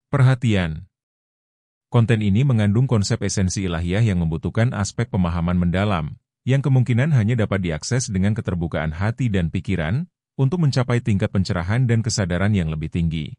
Perhatian, konten ini mengandung konsep esensi ilahiyah yang membutuhkan aspek pemahaman mendalam, yang kemungkinan hanya dapat diakses dengan keterbukaan hati dan pikiran, untuk mencapai tingkat pencerahan dan kesadaran yang lebih tinggi.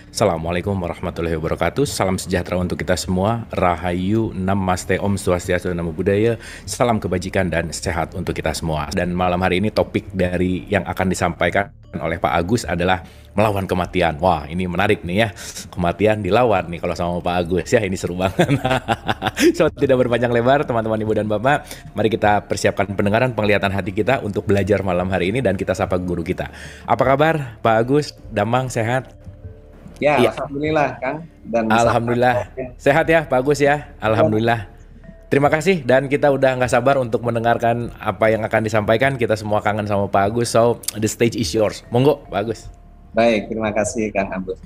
Assalamualaikum warahmatullahi wabarakatuh. Salam sejahtera untuk kita semua. Rahayu, Namaste, Om Swastiastu, Namo Buddhaya. Salam kebajikan dan sehat untuk kita semua. Dan malam hari ini topik dari yang akan disampaikan oleh Pak Agus adalah melawan kematian. Wah, ini menarik nih ya. Kematian dilawan nih kalau sama Pak Agus ya. Ini seru banget. So, tidak berpanjang lebar teman-teman Ibu dan Bapak. Mari kita persiapkan pendengaran penglihatan hati kita untuk belajar malam hari ini dan kita sapa guru kita. Apa kabar Pak Agus? Damang, sehat? Ya, Iya. Alhamdulillah Kang. Dan Alhamdulillah. Sehat ya Pak Agus ya? Alhamdulillah. Terima kasih dan kita udah nggak sabar untuk mendengarkan apa yang akan disampaikan. Kita semua kangen sama Pak Agus, so the stage is yours. Monggo Pak Agus. Baik, terima kasih Kang Agus.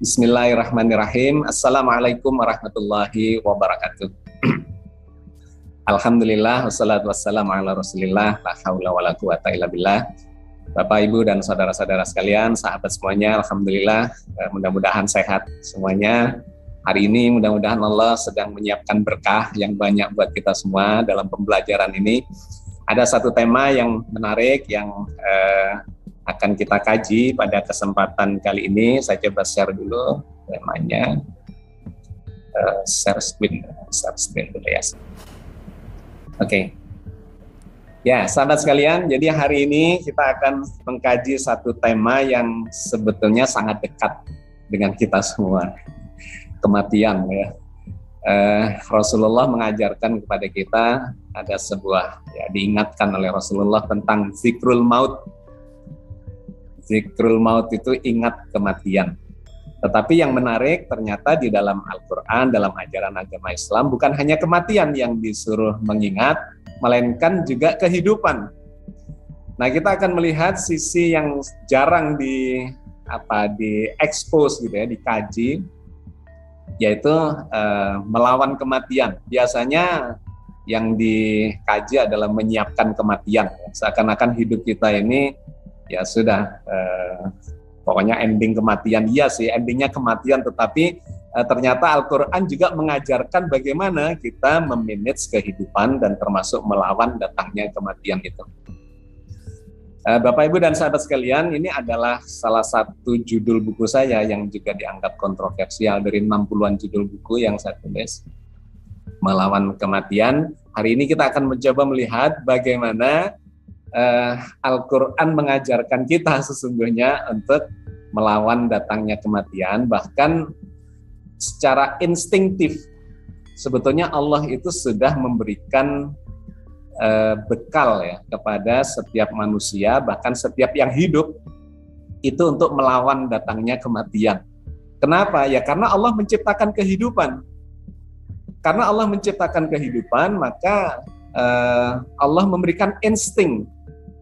Bismillahirrahmanirrahim. Assalamualaikum warahmatullahi wabarakatuh. Alhamdulillah, wassalatu wassalamu ala rasulillah, la haula wa la quwata illa billah. Bapak, Ibu, dan saudara-saudara sekalian, sahabat semuanya, Alhamdulillah, mudah-mudahan sehat semuanya. Hari ini mudah-mudahan Allah sedang menyiapkan berkah yang banyak buat kita semua dalam pembelajaran ini. Ada satu tema yang menarik yang akan kita kaji pada kesempatan kali ini. Saya coba share dulu temanya. Share screen dulu ya. Oke. Ya, sahabat sekalian, jadi hari ini kita akan mengkaji satu tema yang sebetulnya sangat dekat dengan kita semua, kematian ya. Rasulullah mengajarkan kepada kita ada sebuah, ya, diingatkan oleh Rasulullah tentang zikrul maut. Zikrul maut itu ingat kematian. Tetapi yang menarik ternyata di dalam Al-Quran, dalam ajaran agama Islam, bukan hanya kematian yang disuruh mengingat, melainkan juga kehidupan. Nah, kita akan melihat sisi yang jarang di-expose gitu ya, dikaji, yaitu melawan kematian. Biasanya yang dikaji adalah menyiapkan kematian. Seakan-akan hidup kita ini ya sudah pokoknya ending kematian. Iya sih, endingnya kematian, tetapi ternyata Al-Quran juga mengajarkan bagaimana kita memanage kehidupan dan termasuk melawan datangnya kematian itu. Bapak, Ibu, dan sahabat sekalian, ini adalah salah satu judul buku saya yang juga dianggap kontroversial dari 60-an judul buku yang saya tulis, Melawan Kematian. Hari ini kita akan mencoba melihat bagaimana Al-Quran mengajarkan kita sesungguhnya untuk melawan datangnya kematian, bahkan secara instinktif. Sebetulnya Allah itu sudah memberikan bekal ya kepada setiap manusia, bahkan setiap yang hidup itu untuk melawan datangnya kematian. Kenapa? Ya karena Allah menciptakan kehidupan. Karena Allah menciptakan kehidupan, maka Allah memberikan insting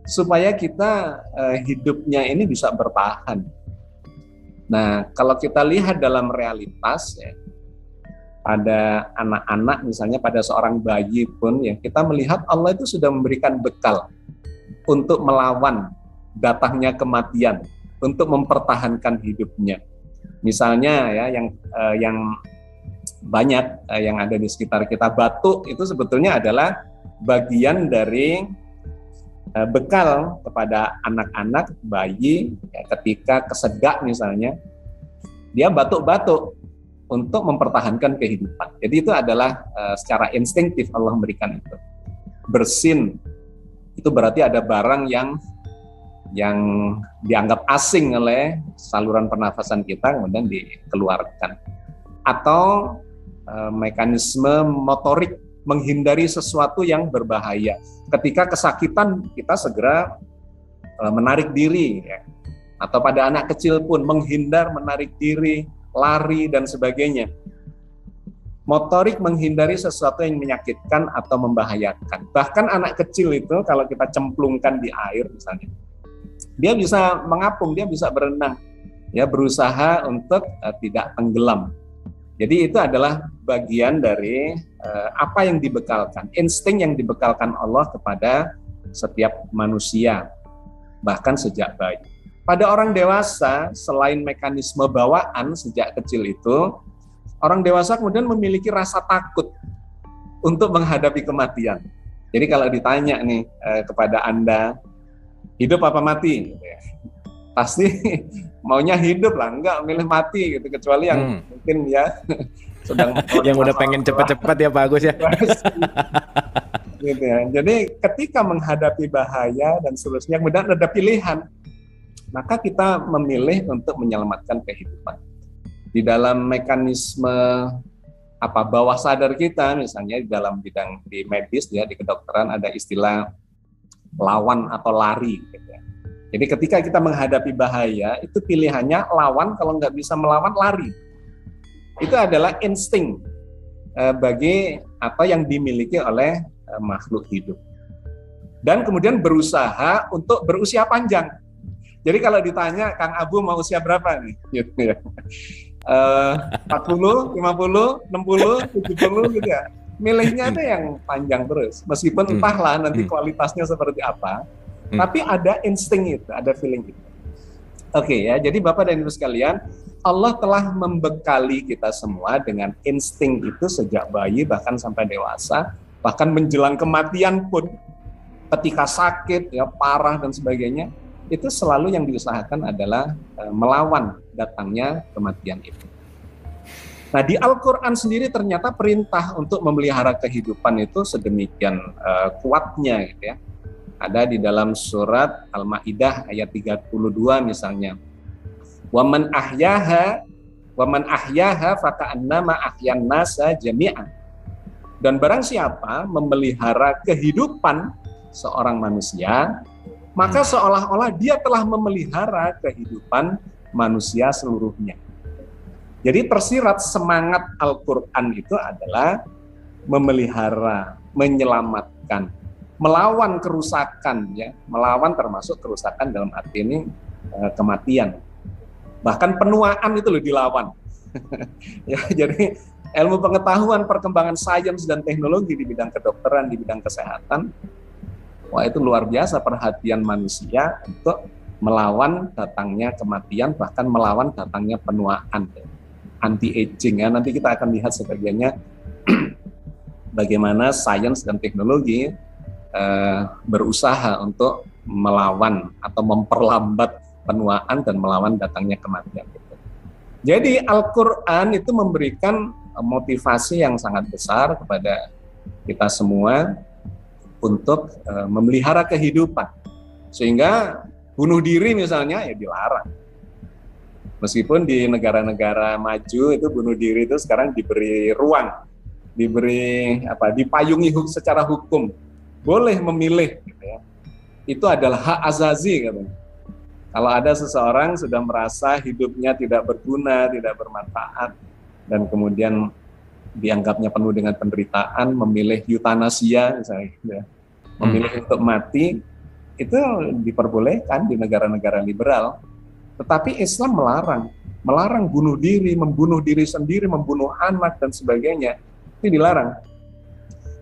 supaya kita hidupnya ini bisa bertahan. Nah, kalau kita lihat dalam realitas ya, pada anak-anak misalnya, pada seorang bayi pun ya, kita melihat Allah itu sudah memberikan bekal untuk melawan datangnya kematian, untuk mempertahankan hidupnya. Misalnya ya, yang banyak yang ada di sekitar kita, batuk itu sebetulnya adalah bagian dari bekal kepada anak-anak bayi ya, ketika kesedak misalnya, dia batuk-batuk untuk mempertahankan kehidupan. Jadi itu adalah secara instinktif Allah memberikan itu. Bersin itu berarti ada barang yang dianggap asing oleh saluran pernafasan kita kemudian dikeluarkan. Atau mekanisme motorik, menghindari sesuatu yang berbahaya. Ketika kesakitan kita segera menarik diri ya. Atau pada anak kecil pun menghindar, menarik diri, lari dan sebagainya. Motorik menghindari sesuatu yang menyakitkan atau membahayakan. Bahkan anak kecil itu kalau kita cemplungkan di air misalnya, dia bisa mengapung, dia bisa berenang, ya, berusaha untuk tidak tenggelam. Jadi itu adalah bagian dari apa yang dibekalkan, insting yang dibekalkan Allah kepada setiap manusia, bahkan sejak bayi. pada orang dewasa, selain mekanisme bawaan sejak kecil itu, orang dewasa kemudian memiliki rasa takut untuk menghadapi kematian. Jadi kalau ditanya nih kepada Anda, hidup apa mati? Pasti maunya hidup lah, enggak milih mati gitu, kecuali yang mungkin ya sedang yang udah pengen cepat-cepat ya Pak Agus ya. Gitu ya. Jadi ketika menghadapi bahaya dan seterusnya, kemudian ada pilihan, maka kita memilih untuk menyelamatkan kehidupan. Di dalam mekanisme bawah sadar kita, misalnya di dalam bidang di medis ya, di kedokteran ada istilah lawan atau lari gitu ya. Jadi ketika kita menghadapi bahaya, itu pilihannya lawan, kalau nggak bisa melawan, lari. Itu adalah insting bagi apa yang dimiliki oleh makhluk hidup. Dan kemudian berusaha untuk berusia panjang. Jadi kalau ditanya, Kang Abu mau usia berapa nih? Gitu ya. 40, 50, 60, 70 gitu ya. Milihnya ada yang panjang terus. Meskipun entahlah nanti kualitasnya seperti apa. Tapi ada insting itu, ada feeling itu. Oke ya, jadi Bapak dan Ibu sekalian, Allah telah membekali kita semua dengan insting itu sejak bayi bahkan sampai dewasa, bahkan menjelang kematian pun, ketika sakit, ya parah dan sebagainya, itu selalu yang diusahakan adalah melawan datangnya kematian itu. Nah di Al-Quran sendiri ternyata perintah untuk memelihara kehidupan itu sedemikian kuatnya gitu ya. Ada di dalam surat Al-Maidah ayat 32 misalnya. Waman ahyaha faka'annama ahyan nasa jami'an. Dan barang siapa memelihara kehidupan seorang manusia, maka seolah-olah dia telah memelihara kehidupan manusia seluruhnya. Jadi tersirat semangat Al-Quran itu adalah memelihara, menyelamatkan, melawan kerusakan, ya, melawan termasuk kerusakan dalam arti ini kematian, bahkan penuaan itu loh dilawan. Ya, jadi ilmu pengetahuan, perkembangan sains dan teknologi di bidang kedokteran, di bidang kesehatan, wah itu luar biasa perhatian manusia untuk melawan datangnya kematian, bahkan melawan datangnya penuaan, anti-aging. Ya, nanti kita akan lihat sebagainya bagaimana sains dan teknologi berusaha untuk melawan atau memperlambat penuaan dan melawan datangnya kematian. Jadi Al-Quran itu memberikan motivasi yang sangat besar kepada kita semua untuk memelihara kehidupan, sehingga bunuh diri misalnya ya dilarang. Meskipun di negara-negara maju itu bunuh diri itu sekarang diberi ruang, dipayungi secara hukum. Boleh memilih gitu ya. Itu adalah hak azazi katanya. Kalau ada seseorang sudah merasa hidupnya tidak berguna, tidak bermanfaat, dan kemudian dianggapnya penuh dengan penderitaan, memilih eutanasia misalnya gitu ya. Memilih untuk mati, itu diperbolehkan di negara-negara liberal. Tetapi Islam melarang bunuh diri, membunuh diri sendiri, membunuh anak dan sebagainya. Itu dilarang.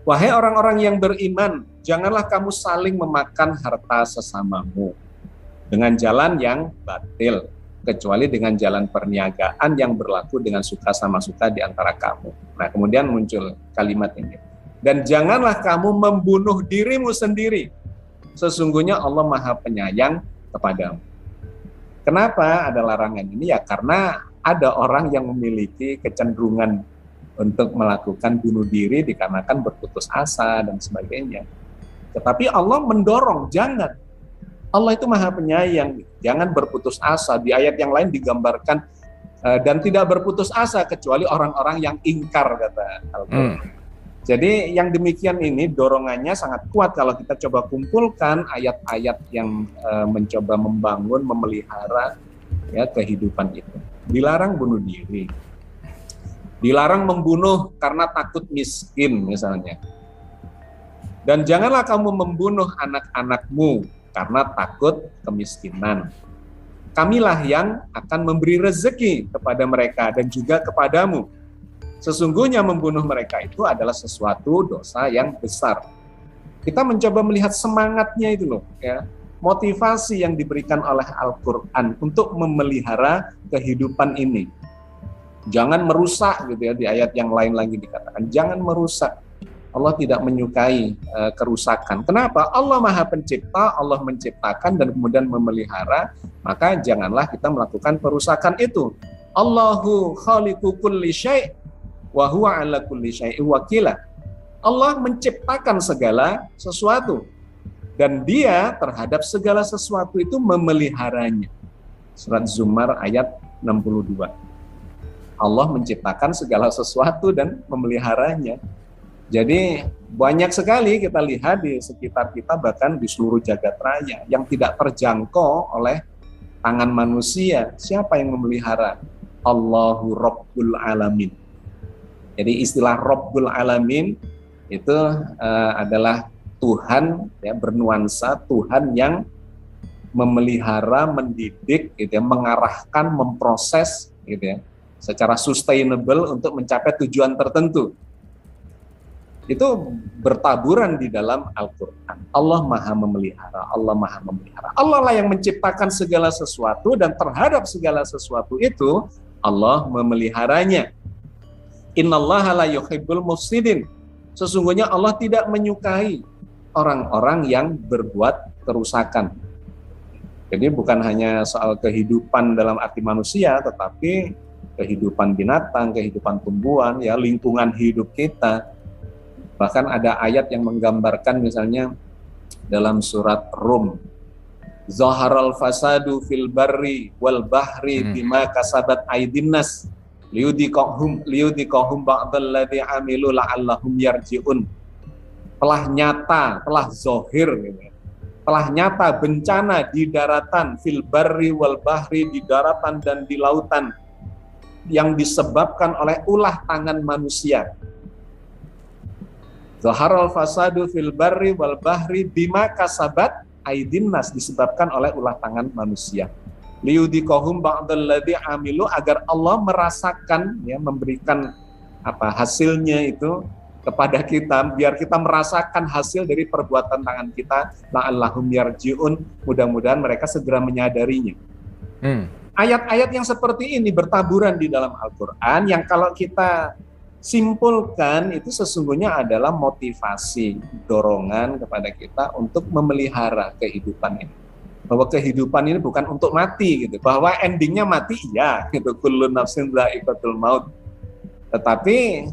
Wahai orang-orang yang beriman, janganlah kamu saling memakan harta sesamamu dengan jalan yang batil, kecuali dengan jalan perniagaan yang berlaku dengan suka sama suka di antara kamu. Nah, kemudian muncul kalimat ini. Dan janganlah kamu membunuh dirimu sendiri. Sesungguhnya Allah Maha Penyayang kepadamu. Kenapa ada larangan ini? Ya karena ada orang yang memiliki kecenderungan untuk melakukan bunuh diri dikarenakan berputus asa dan sebagainya. Tetapi Allah mendorong, jangan. Allah itu Maha Penyayang, jangan berputus asa. Di ayat yang lain digambarkan dan tidak berputus asa kecuali orang-orang yang ingkar, kata Al-Quran. Jadi yang demikian ini dorongannya sangat kuat kalau kita coba kumpulkan ayat-ayat yang mencoba membangun, memelihara ya kehidupan itu. Dilarang bunuh diri, dilarang membunuh karena takut miskin misalnya. Dan janganlah kamu membunuh anak-anakmu karena takut kemiskinan. Kamilah yang akan memberi rezeki kepada mereka dan juga kepadamu. Sesungguhnya membunuh mereka itu adalah sesuatu dosa yang besar. Kita mencoba melihat semangatnya itu loh, ya. motivasi yang diberikan oleh Al-Quran untuk memelihara kehidupan ini. Jangan merusak gitu ya, di ayat yang lain lagi dikatakan, jangan merusak. Allah tidak menyukai kerusakan. Kenapa? Allah Maha Pencipta, Allah menciptakan dan kemudian memelihara, maka janganlah kita melakukan perusakan itu. Allahu khaliqu kulli syai' wa huwa ala kulli syai'in wakila. Allah menciptakan segala sesuatu dan Dia terhadap segala sesuatu itu memeliharanya. Surat Zumar ayat 62. Allah menciptakan segala sesuatu dan memeliharanya. Jadi banyak sekali kita lihat di sekitar kita, bahkan di seluruh jagat raya, yang tidak terjangkau oleh tangan manusia. Siapa yang memelihara? Allahu Rabbul Alamin. Jadi istilah Rabbul Alamin itu adalah Tuhan ya, bernuansa Tuhan yang memelihara, mendidik, gitu ya, mengarahkan, memproses, gitu ya, secara sustainable untuk mencapai tujuan tertentu. Itu bertaburan di dalam Al-Quran. Allah Maha memelihara, Allah Maha memelihara. Allah lah yang menciptakan segala sesuatu dan terhadap segala sesuatu itu Allah memeliharanya. Innallaha la yuhibbul mufsidin. Sesungguhnya Allah tidak menyukai orang-orang yang berbuat kerusakan. Jadi bukan hanya soal kehidupan dalam arti manusia, tetapi kehidupan binatang, kehidupan tumbuhan, ya, lingkungan hidup kita. Bahkan ada ayat yang menggambarkan misalnya dalam surat Rum, Zaharal fasadu fil barri wal bahri bima kasabat aydin nas liyudhiqahum ba'dalladzi amilu la'allahum yarji'un. Telah nyata, telah zohir, telah nyata bencana di daratan, fil barri wal bahri, di daratan dan di lautan, yang disebabkan oleh ulah tangan manusia. Zaharal fasadu fil barri wal bahri bima kasabat aydin nas, disebabkan oleh ulah tangan manusia. Liyudhiqahum ba'dalladzi amilu, agar Allah merasakan, ya, memberikan hasilnya itu kepada kita, biar kita merasakan hasil dari perbuatan tangan kita. La'allahum yarji'un, mudah-mudahan mereka segera menyadarinya. Ayat-ayat yang seperti ini bertaburan di dalam Al-Quran, yang kalau kita simpulkan itu sesungguhnya adalah motivasi, dorongan kepada kita untuk memelihara kehidupan ini. Bahwa kehidupan ini bukan untuk mati gitu. Bahwa endingnya mati, iya gitu. Kullu nafsin dha'iqatul maut. Tetapi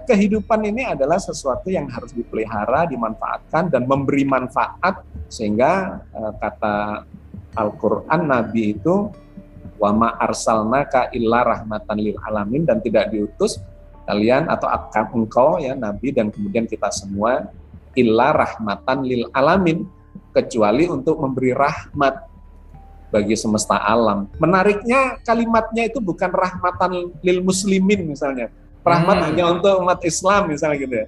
kehidupan ini adalah sesuatu yang harus dipelihara, dimanfaatkan dan memberi manfaat, sehingga kata Al-Qur'an, Nabi itu wa ma arsalnaka illa rahmatan lil alamin, dan tidak diutus kalian atau engkau, ya Nabi, dan kemudian kita semua, illa rahmatan lil alamin, kecuali untuk memberi rahmat bagi semesta alam. Menariknya kalimatnya itu bukan rahmatan lil muslimin misalnya, rahmat hanya untuk umat Islam misalnya gitu ya,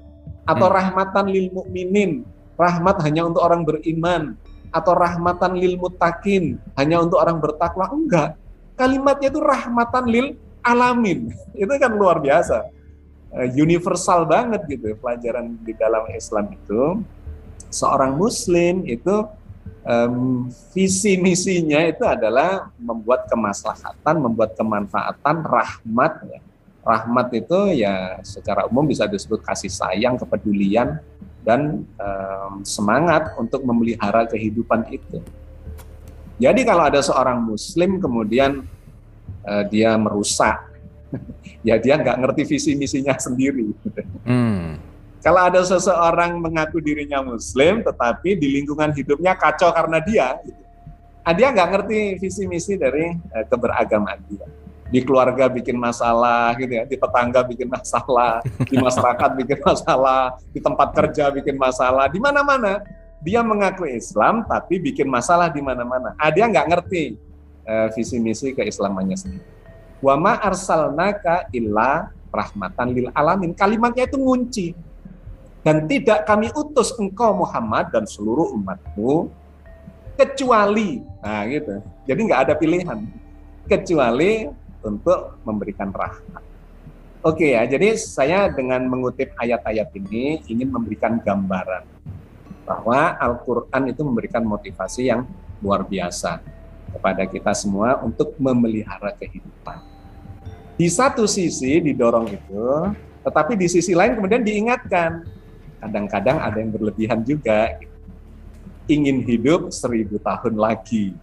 atau rahmatan lil mukminin, rahmat hanya untuk orang beriman, atau rahmatan lil muttaqin, hanya untuk orang bertakwa. Enggak, kalimatnya itu rahmatan lil alamin. Itu kan luar biasa. Universal banget gitu pelajaran di dalam Islam itu. Seorang muslim itu visi misinya itu adalah membuat kemaslahatan, membuat kemanfaatan, rahmat, ya. Rahmat itu ya secara umum bisa disebut kasih sayang, kepedulian, dan semangat untuk memelihara kehidupan itu. Jadi kalau ada seorang muslim kemudian dia merusak, ya dia nggak ngerti visi misinya sendiri. Kalau ada seseorang mengaku dirinya muslim, tetapi di lingkungan hidupnya kacau karena dia nggak ngerti visi misi dari keberagamaan dia. Di keluarga bikin masalah, gitu ya, di tetangga bikin masalah, di masyarakat bikin masalah, di tempat kerja bikin masalah, di mana-mana dia mengaku Islam, tapi bikin masalah di mana-mana. Dia nggak ngerti visi misi keislamannya sendiri. Wa ma arsalnaka illa rahmatan lil alamin. Kalimatnya itu ngunci. Dan tidak kami utus engkau Muhammad dan seluruh umatmu kecuali, nah gitu. Jadi nggak ada pilihan kecuali untuk memberikan rahmat. Oke ya, jadi saya dengan mengutip ayat-ayat ini ingin memberikan gambaran bahwa Al-Quran itu memberikan motivasi yang luar biasa kepada kita semua untuk memelihara kehidupan. Di satu sisi didorong itu, tetapi di sisi lain kemudian diingatkan, kadang-kadang ada yang berlebihan juga, ingin hidup 1000 tahun lagi.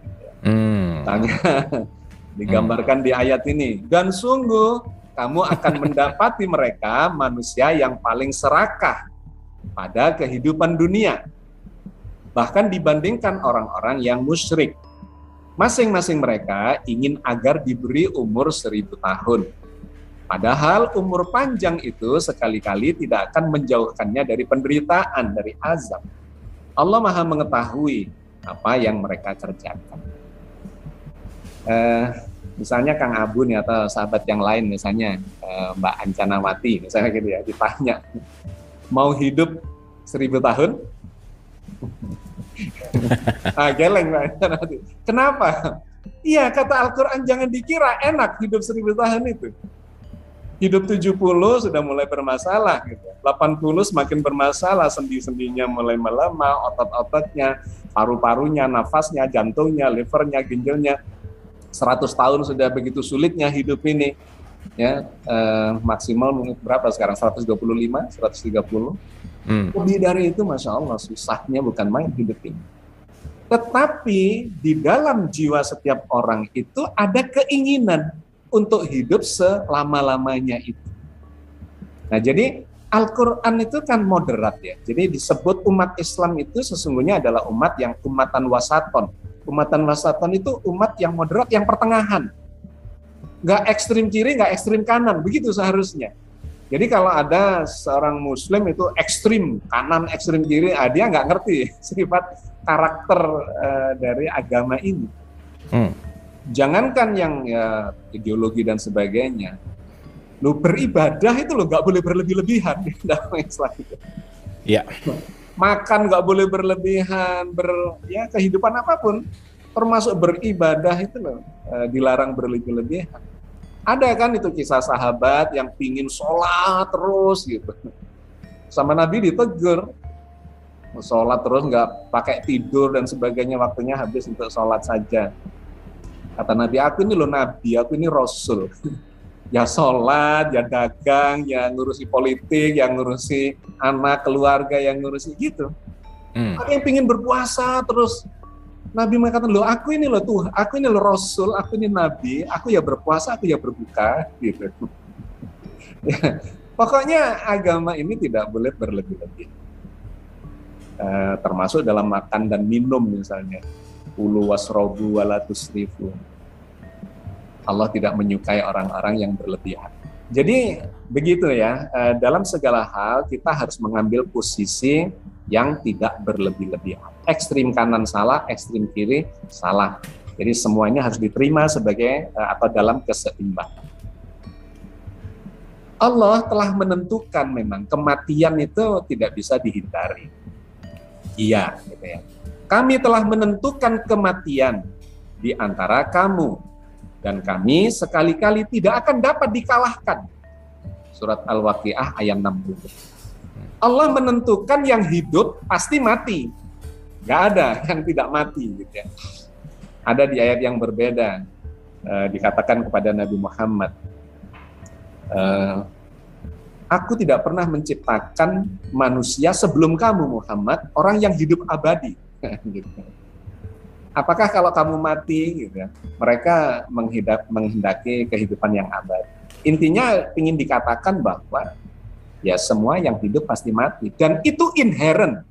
Tanya, digambarkan di ayat ini, dan sungguh kamu akan mendapati mereka manusia yang paling serakah pada kehidupan dunia. Bahkan dibandingkan orang-orang yang musyrik. Masing-masing mereka ingin agar diberi umur 1000 tahun. Padahal umur panjang itu sekali-kali tidak akan menjauhkannya dari penderitaan, dari azab. Allah Maha mengetahui apa yang mereka kerjakan. Misalnya Kang Abu nih, atau sahabat yang lain, misalnya Mbak Ancanawati, misalnya gitu ya, ditanya, mau hidup 1000 tahun? Geleng Mbak Ancanawati. Kenapa? Iya, kata Al-Quran, jangan dikira enak hidup 1000 tahun itu. Hidup 70 sudah mulai bermasalah, gitu. 80 semakin bermasalah, sendi-sendinya mulai melemah, otot-ototnya, paru-parunya, nafasnya, jantungnya, livernya, ginjalnya. 100 tahun sudah begitu sulitnya hidup ini, ya, maksimal berapa sekarang? 125, 130. Lebih dari itu, Masya Allah, susahnya bukan main hidup ini. Tetapi di dalam jiwa setiap orang itu ada keinginan untuk hidup selama-lamanya itu. Nah, jadi Al-Quran itu kan moderat ya. Jadi disebut umat Islam itu sesungguhnya adalah umat yang umatan wasaton. Umatan wasaton itu umat yang moderat, yang pertengahan. Nggak ekstrim kiri, nggak ekstrim kanan, begitu seharusnya. Jadi kalau ada seorang muslim itu ekstrim kanan, ekstrim kiri, dia nggak ngerti sifat karakter dari agama ini. Jangankan yang ya, ideologi dan sebagainya, lu beribadah itu lo nggak boleh berlebih-lebihan di dalam Islam itu. Iya. Makan nggak boleh berlebihan, ya kehidupan apapun, termasuk beribadah itu loh dilarang berlebih-lebihan. Ada kan itu kisah sahabat yang pingin sholat terus gitu, sama Nabi ditegur, sholat terus nggak pakai tidur dan sebagainya, waktunya habis untuk sholat saja. Kata Nabi, aku ini loh Nabi, aku ini Rasul. Ya sholat, ya dagang, ya ngurusi politik, yang ngurusi anak, keluarga, yang ngurusi gitu. Ada yang pingin berpuasa terus. Nabi mengatakan, loh aku ini loh Tuhan, aku ini loh Rasul, aku ini Nabi, aku ya berpuasa, aku ya berbuka, gitu. Ya, pokoknya agama ini tidak boleh berlebih-lebih. Termasuk dalam makan dan minum misalnya. Kulu wasrobu wala tusrifu. Allah tidak menyukai orang-orang yang berlebihan. Jadi begitu ya, dalam segala hal kita harus mengambil posisi yang tidak berlebih-lebihan. Ekstrim kanan salah, ekstrim kiri salah. Jadi semuanya harus diterima sebagai atau dalam keseimbangan. Allah telah menentukan memang kematian itu tidak bisa dihindari. Iya, gitu ya. Kami telah menentukan kematian di antara kamu, dan kami sekali-kali tidak akan dapat dikalahkan. Surat Al-Waqiah ayat 60. Allah menentukan yang hidup pasti mati. Nggak ada yang tidak mati. Gitu ya. Ada di ayat yang berbeda, dikatakan kepada Nabi Muhammad, aku tidak pernah menciptakan manusia sebelum kamu Muhammad, orang yang hidup abadi. Gitu. Apakah kalau kamu mati, gitu ya, mereka menghendaki kehidupan yang abadi? Intinya ingin dikatakan bahwa ya semua yang hidup pasti mati, dan itu inherent.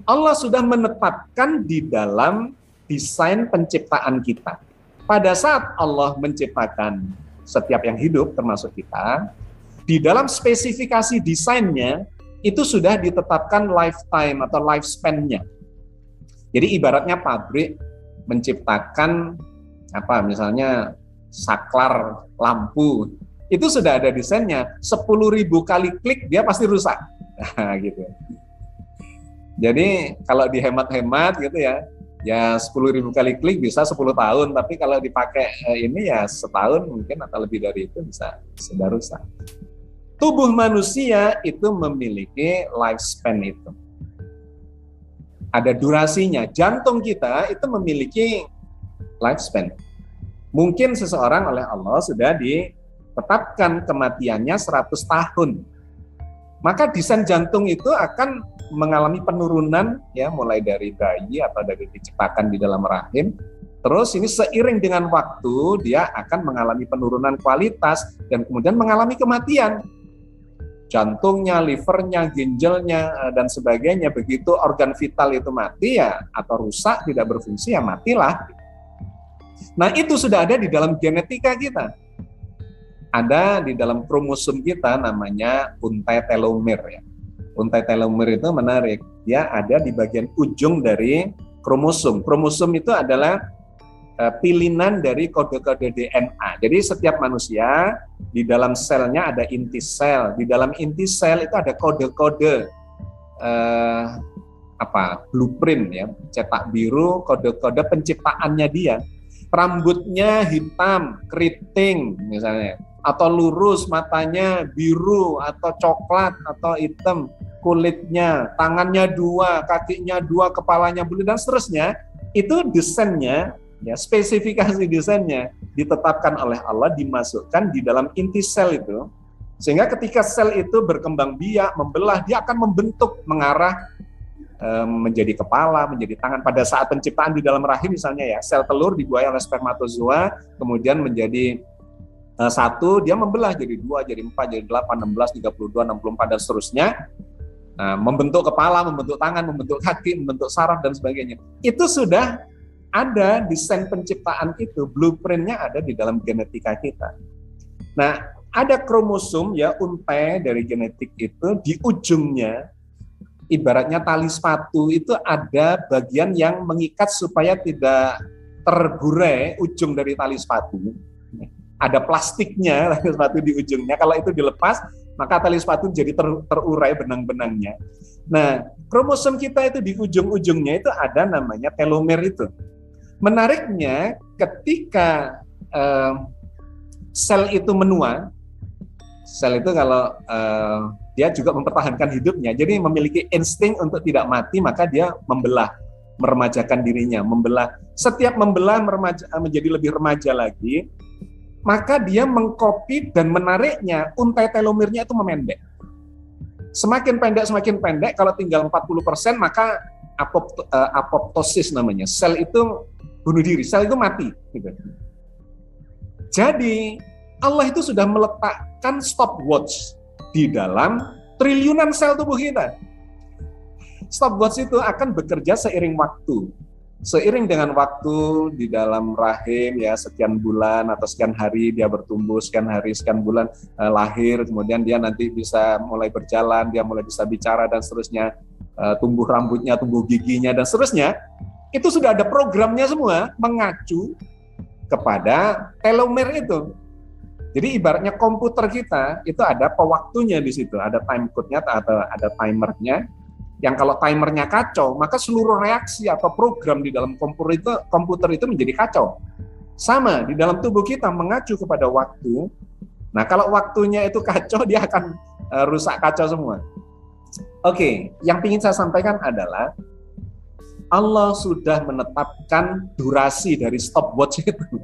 Allah sudah menetapkan di dalam desain penciptaan kita. Pada saat Allah menciptakan setiap yang hidup termasuk kita, di dalam spesifikasi desainnya itu sudah ditetapkan lifetime atau lifespan-nya. Jadi ibaratnya pabrik menciptakan misalnya saklar lampu, itu sudah ada desainnya, 10.000 kali klik dia pasti rusak. Nah, gitu. Jadi kalau dihemat-hemat gitu ya 10.000 kali klik bisa 10 tahun, tapi kalau dipakai ini ya setahun mungkin atau lebih dari itu bisa sudah rusak. Tubuh manusia itu memiliki lifespan itu. ada durasinya. Jantung kita itu memiliki lifespan. Mungkin seseorang oleh Allah sudah ditetapkan kematiannya 100 tahun. Maka desain jantung itu akan mengalami penurunan ya, mulai dari bayi atau dari diciptakan di dalam rahim. Terus ini seiring dengan waktu dia akan mengalami penurunan kualitas dan kemudian mengalami kematian. Jantungnya, livernya, ginjalnya dan sebagainya, begitu organ vital itu mati ya atau rusak tidak berfungsi ya matilah. Nah, itu sudah ada di dalam genetika kita. Ada di dalam kromosom kita namanya untai telomer ya. Untai telomer itu menarik. Dia ada di bagian ujung dari kromosom. Kromosom itu adalah pilihan dari kode-kode DNA. Jadi setiap manusia di dalam selnya ada inti sel. Di dalam inti sel itu ada kode-kode blueprint ya, cetak biru, kode-kode penciptaannya dia. Rambutnya hitam, keriting misalnya, atau lurus, matanya biru atau coklat atau hitam, kulitnya, tangannya 2, kakinya 2, kepalanya bulat dan seterusnya. Itu desainnya, ya, spesifikasi desainnya ditetapkan oleh Allah, dimasukkan di dalam inti sel itu, sehingga ketika sel itu berkembang biak, membelah, dia akan membentuk mengarah menjadi kepala, menjadi tangan. Pada saat penciptaan di dalam rahim misalnya ya, sel telur dibuai oleh spermatozoa, kemudian menjadi 1, dia membelah jadi 2, jadi 4, jadi 8, 16, 32, 64 dan seterusnya. Nah, membentuk kepala, membentuk tangan, membentuk kaki, membentuk saraf dan sebagainya. Itu sudah ada desain penciptaan itu, blueprint-nya ada di dalam genetika kita. Nah, ada kromosom ya, untai dari genetik itu di ujungnya, ibaratnya tali sepatu itu ada bagian yang mengikat supaya tidak terburai ujung dari tali sepatu. Ada plastiknya tali sepatu di ujungnya. Kalau itu dilepas, maka tali sepatu jadi terurai benang-benangnya. Nah, kromosom kita itu di ujung-ujungnya itu ada namanya telomer itu. Menariknya, ketika sel itu menua, sel itu kalau dia juga mempertahankan hidupnya, jadi memiliki insting untuk tidak mati, maka dia membelah, meremajakan dirinya, membelah. Setiap membelah menjadi lebih remaja lagi, maka dia mengcopy dan menariknya, untai telomernya itu memendek. Semakin pendek, kalau tinggal 40%, maka apoptosis namanya. Sel itu bunuh diri, sel itu mati. Gitu. Jadi, Allah itu sudah meletakkan stopwatch di dalam triliunan sel tubuh kita. Stopwatch itu akan bekerja seiring waktu. Seiring dengan waktu di dalam rahim ya, sekian bulan atau sekian hari dia bertumbuh, sekian hari, sekian bulan lahir, kemudian dia nanti bisa mulai berjalan, dia mulai bisa bicara dan seterusnya, tumbuh rambutnya, tumbuh giginya dan seterusnya. Itu sudah ada programnya semua mengacu kepada telomer itu. Jadi ibaratnya komputer kita itu ada pewaktunya di situ, ada time code-nya atau ada timernya. Yang kalau timernya kacau, maka seluruh reaksi atau program di dalam komputer itu menjadi kacau. Sama di dalam tubuh kita mengacu kepada waktu. Nah, kalau waktunya itu kacau, dia akan rusak kacau semua. Oke, yang ingin saya sampaikan adalah Allah sudah menetapkan durasi dari stopwatch itu.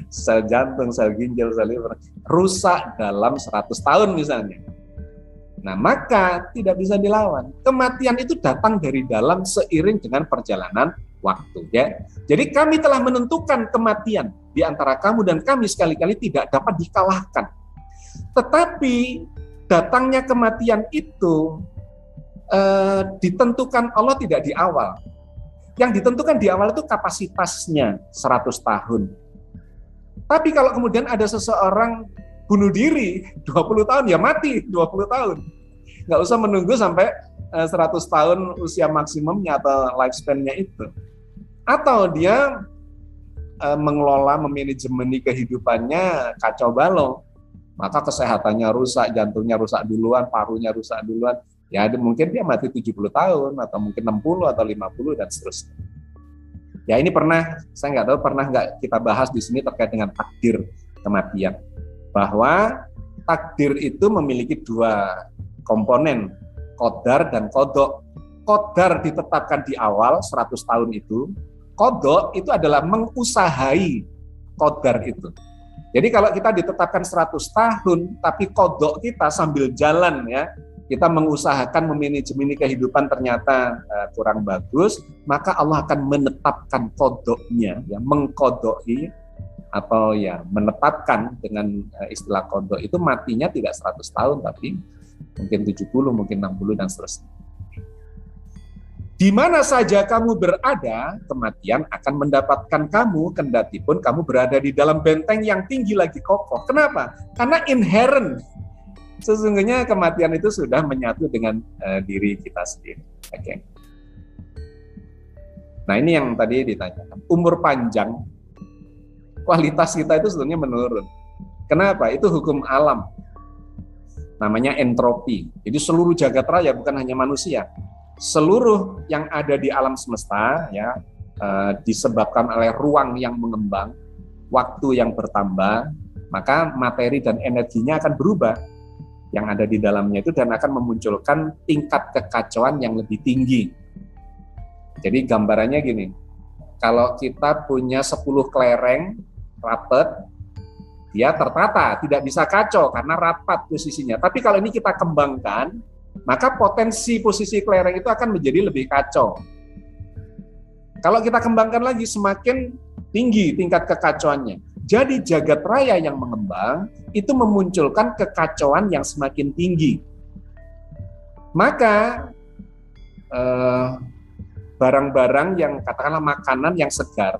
Sel jantung, sel ginjal, sel liver rusak dalam 100 tahun misalnya. Nah, maka tidak bisa dilawan. Kematian itu datang dari dalam seiring dengan perjalanan waktu ya. Jadi kami telah menentukan kematian di antara kamu dan kami sekali-kali tidak dapat dikalahkan. Tetapi datangnya kematian itu ditentukan Allah tidak di awal. Yang ditentukan di awal itu kapasitasnya 100 tahun. Tapi kalau kemudian ada seseorang bunuh diri 20 tahun, ya mati 20 tahun. Nggak usah menunggu sampai 100 tahun usia maksimumnya atau lifespan-nya itu. Atau dia mengelola, memanajemeni kehidupannya kacau balau. Maka kesehatannya rusak, jantungnya rusak duluan, parunya rusak duluan. Ya mungkin dia mati 70 tahun, atau mungkin 60 atau 50 dan seterusnya. Ya ini saya nggak tahu pernah nggak kita bahas di sini terkait dengan takdir kematian. Bahwa takdir itu memiliki 2 komponen, qadar dan qada. qadar ditetapkan di awal 100 tahun itu, qada itu adalah mengusahai qadar itu. Jadi kalau kita ditetapkan 100 tahun, tapi qada kita sambil jalan ya, kita mengusahakan memanajemen kehidupan ternyata kurang bagus, maka Allah akan menetapkan qadanya, ya, mengqadai atau ya menetapkan dengan istilah qada itu matinya tidak 100 tahun tapi mungkin 70, mungkin 60 dan seterusnya. Di mana saja kamu berada, kematian akan mendapatkan kamu, kendati pun kamu berada di dalam benteng yang tinggi lagi kokoh. Kenapa? Karena inherent. Sesungguhnya kematian itu sudah menyatu dengan diri kita sendiri. Oke. Nah ini yang tadi ditanyakan. Umur panjang, kualitas kita itu sebetulnya menurun. Kenapa? Itu hukum alam. Namanya entropi. Jadi seluruh jagat raya, bukan hanya manusia. Seluruh yang ada di alam semesta ya disebabkan oleh ruang yang mengembang, waktu yang bertambah, maka materi dan energinya akan berubah yang ada di dalamnya itu dan akan memunculkan tingkat kekacauan yang lebih tinggi. Jadi gambarannya gini, kalau kita punya 10 kelereng rapat, dia tertata, tidak bisa kacau karena rapat posisinya. Tapi kalau ini kita kembangkan, maka potensi posisi kelereng itu akan menjadi lebih kacau. Kalau kita kembangkan lagi semakin tinggi tingkat kekacauannya. Jadi jagat raya yang mengembang itu memunculkan kekacauan yang semakin tinggi. Maka barang-barang yang katakanlah makanan yang segar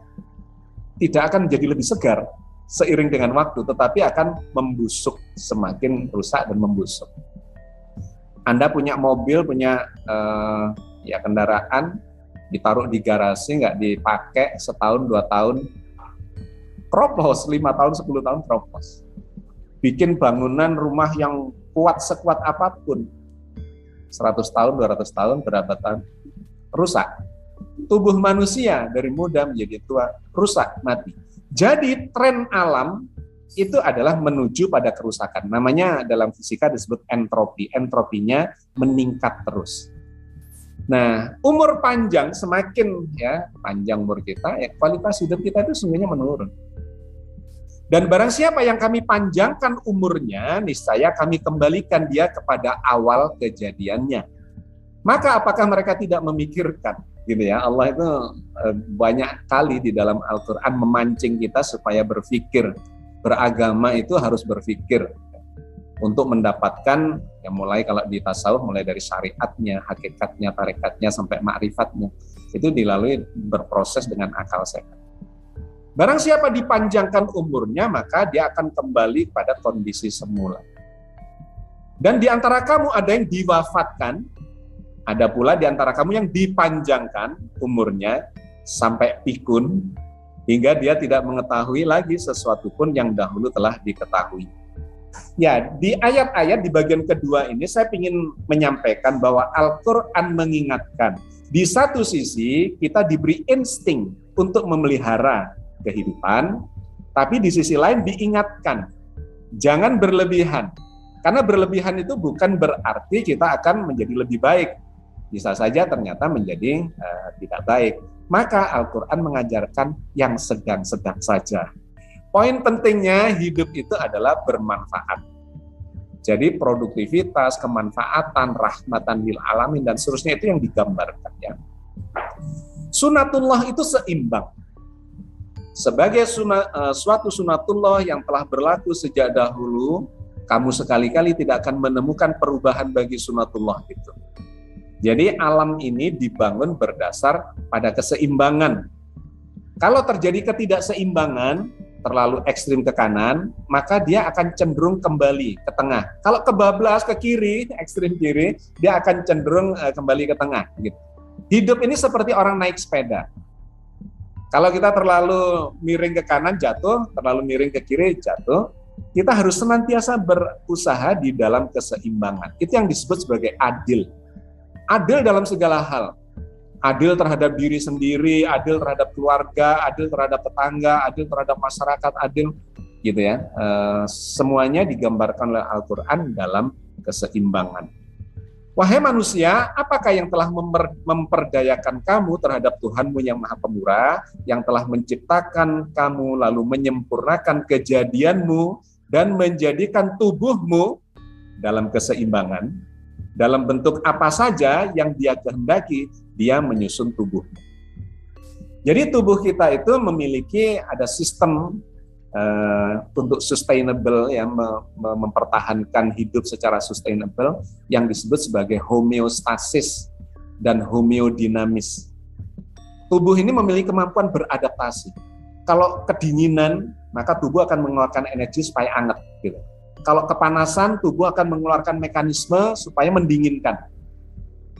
tidak akan menjadi lebih segar seiring dengan waktu, tetapi akan membusuk, semakin rusak dan membusuk. Anda punya mobil, punya kendaraan, ditaruh di garasi, nggak dipakai setahun, 2 tahun, kropos, 5 tahun, 10 tahun kropos. Bikin bangunan rumah yang kuat sekuat apapun, 100 tahun, 200 tahun, berapa tahun, rusak. Tubuh manusia dari muda menjadi tua, rusak, mati. Jadi tren alam itu adalah menuju pada kerusakan. Namanya dalam fisika disebut entropi. Entropinya meningkat terus. Nah, umur panjang semakin ya panjang umur kita, ya kualitas hidup kita itu sesungguhnya menurun. Dan barang siapa yang kami panjangkan umurnya, niscaya kami kembalikan dia kepada awal kejadiannya. Maka apakah mereka tidak memikirkan? Gitu ya, Allah itu banyak kali di dalam Al-Quran memancing kita supaya berpikir. Beragama itu harus berpikir untuk mendapatkan, ya mulai kalau di tasawuf mulai dari syariatnya, hakikatnya, tarekatnya sampai ma'rifatnya, itu dilalui berproses dengan akal sehat. Barang siapa dipanjangkan umurnya, maka dia akan kembali pada kondisi semula. Dan di antara kamu ada yang diwafatkan, ada pula di antara kamu yang dipanjangkan umurnya sampai pikun, hingga dia tidak mengetahui lagi sesuatu pun yang dahulu telah diketahui. Ya, di ayat-ayat di bagian kedua ini saya ingin menyampaikan bahwa Al-Quran mengingatkan, di satu sisi kita diberi insting untuk memelihara kehidupan, tapi di sisi lain diingatkan, jangan berlebihan. Karena berlebihan itu bukan berarti kita akan menjadi lebih baik. Bisa saja ternyata menjadi tidak baik. Maka Al-Quran mengajarkan yang sedang-sedang saja. Poin pentingnya hidup itu adalah bermanfaat. Jadi produktivitas, kemanfaatan, rahmatan lil alamin dan seterusnya itu yang digambarkan ya. Sunatullah itu seimbang. Sebagai suatu sunatullah yang telah berlaku sejak dahulu, kamu sekali-kali tidak akan menemukan perubahan bagi sunatullah itu. Jadi alam ini dibangun berdasar pada keseimbangan. Kalau terjadi ketidakseimbangan, terlalu ekstrim ke kanan, maka dia akan cenderung kembali ke tengah. Kalau kebablas ke kiri, ekstrim kiri, dia akan cenderung kembali ke tengah. Gitu. Hidup ini seperti orang naik sepeda. Kalau kita terlalu miring ke kanan jatuh, terlalu miring ke kiri jatuh, kita harus senantiasa berusaha di dalam keseimbangan. Itu yang disebut sebagai adil. Adil dalam segala hal. Adil terhadap diri sendiri, adil terhadap keluarga, adil terhadap tetangga, adil terhadap masyarakat, adil gitu ya. Semuanya digambarkan oleh Al-Quran dalam keseimbangan. Wahai manusia, apakah yang telah memperdayakan kamu terhadap Tuhanmu yang Maha Pemurah, yang telah menciptakan kamu lalu menyempurnakan kejadianmu dan menjadikan tubuhmu dalam keseimbangan, dalam bentuk apa saja yang Dia kehendaki, Dia menyusun tubuh. Jadi tubuh kita itu memiliki ada sistem untuk sustainable, ya, mempertahankan hidup secara sustainable yang disebut sebagai homeostasis dan homeodinamis. Tubuh ini memiliki kemampuan beradaptasi. Kalau kedinginan, maka tubuh akan mengeluarkan energi supaya hangat, gitu. Kalau kepanasan, tubuh akan mengeluarkan mekanisme supaya mendinginkan.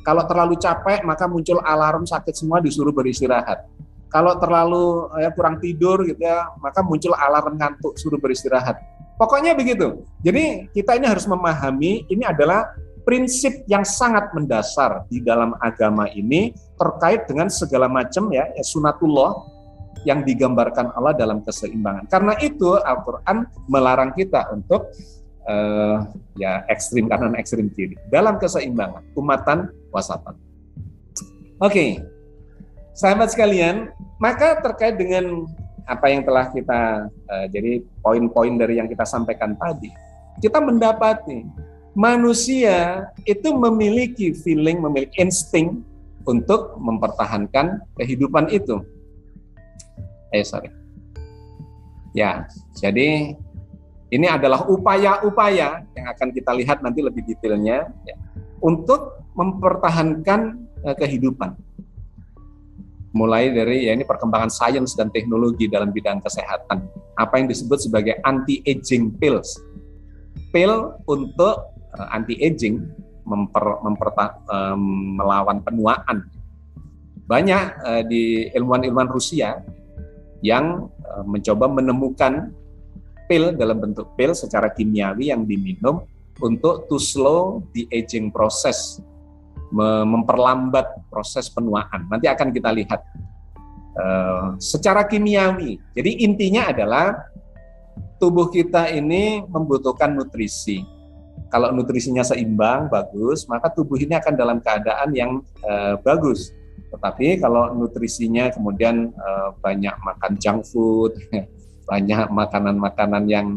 Kalau terlalu capek, maka muncul alarm sakit semua, disuruh beristirahat. Kalau terlalu kurang tidur gitu ya, maka muncul alarm ngantuk, suruh beristirahat. Pokoknya begitu. Jadi kita ini harus memahami ini adalah prinsip yang sangat mendasar di dalam agama ini terkait dengan segala macam ya sunatullah yang digambarkan Allah dalam keseimbangan. Karena itu Al-Quran melarang kita untuk ya ekstrim kanan ekstrim kiri dalam keseimbangan, umatan wasatan. Oke. Sahabat sekalian, maka terkait dengan apa yang telah kita, jadi poin-poin dari yang kita sampaikan tadi, kita mendapati manusia itu memiliki feeling, memiliki insting untuk mempertahankan kehidupan itu. Ya, jadi ini adalah upaya-upaya yang akan kita lihat nanti lebih detailnya ya, untuk mempertahankan kehidupan. Mulai dari ya ini perkembangan sains dan teknologi dalam bidang kesehatan, apa yang disebut sebagai anti-aging pills, pil untuk anti-aging, melawan penuaan. Banyak di ilmuwan-ilmuwan Rusia yang mencoba menemukan pil dalam bentuk pil secara kimiawi yang diminum untuk to slow the aging process, memperlambat proses penuaan. Nanti akan kita lihat secara kimiawi. Jadi intinya adalah tubuh kita ini membutuhkan nutrisi. Kalau nutrisinya seimbang, bagus, maka tubuh ini akan dalam keadaan yang bagus. Tetapi kalau nutrisinya kemudian banyak makan junk food, banyak makanan-makanan yang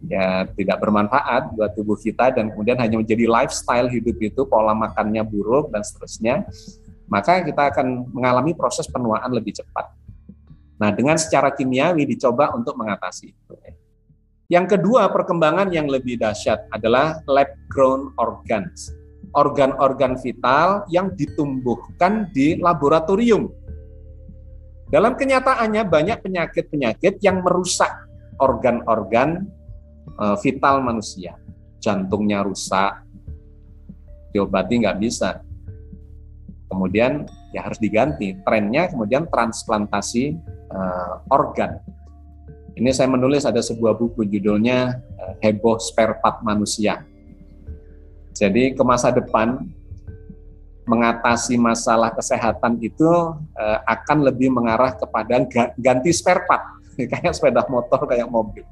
ya tidak bermanfaat buat tubuh kita dan kemudian hanya menjadi lifestyle hidup itu, pola makannya buruk dan seterusnya, maka kita akan mengalami proses penuaan lebih cepat. Nah, dengan secara kimiawi dicoba untuk mengatasi itu. Yang kedua, perkembangan yang lebih dahsyat adalah lab grown organs. Organ-organ vital yang ditumbuhkan di laboratorium. Dalam kenyataannya banyak penyakit-penyakit yang merusak organ-organ vital manusia. Jantungnya rusak, diobati nggak bisa. Kemudian ya harus diganti. Trennya kemudian transplantasi organ. Ini saya menulis ada sebuah buku judulnya Heboh Spare Part Manusia. Jadi ke masa depan mengatasi masalah kesehatan itu akan lebih mengarah kepada ganti spare part, kayak sepeda motor, kayak mobil.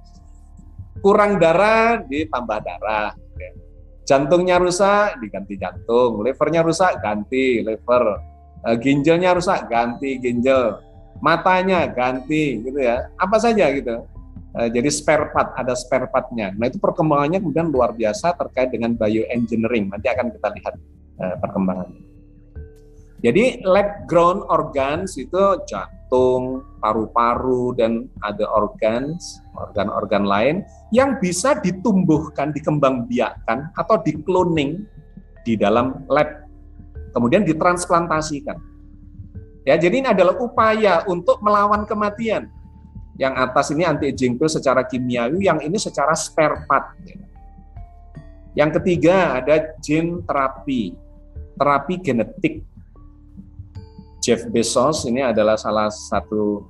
Kurang darah, ditambah darah. Jantungnya rusak, diganti jantung. Livernya rusak, ganti liver. Ginjalnya rusak, ganti ginjal. Matanya ganti, gitu ya. Apa saja gitu. Jadi spare part, ada spare part-nya. Nah itu perkembangannya kemudian luar biasa terkait dengan bioengineering. Nanti akan kita lihat perkembangannya. Jadi lab grown organs itu jantung, paru-paru, dan ada organ-organ lain yang bisa ditumbuhkan, dikembangbiakkan atau dikloning di dalam lab, kemudian ditransplantasikan. Ya, jadi ini adalah upaya untuk melawan kematian. Yang atas ini anti-aging pill secara kimiawi, yang ini secara spare part. Yang ketiga ada gene terapi, terapi genetik. Jeff Bezos ini adalah salah satu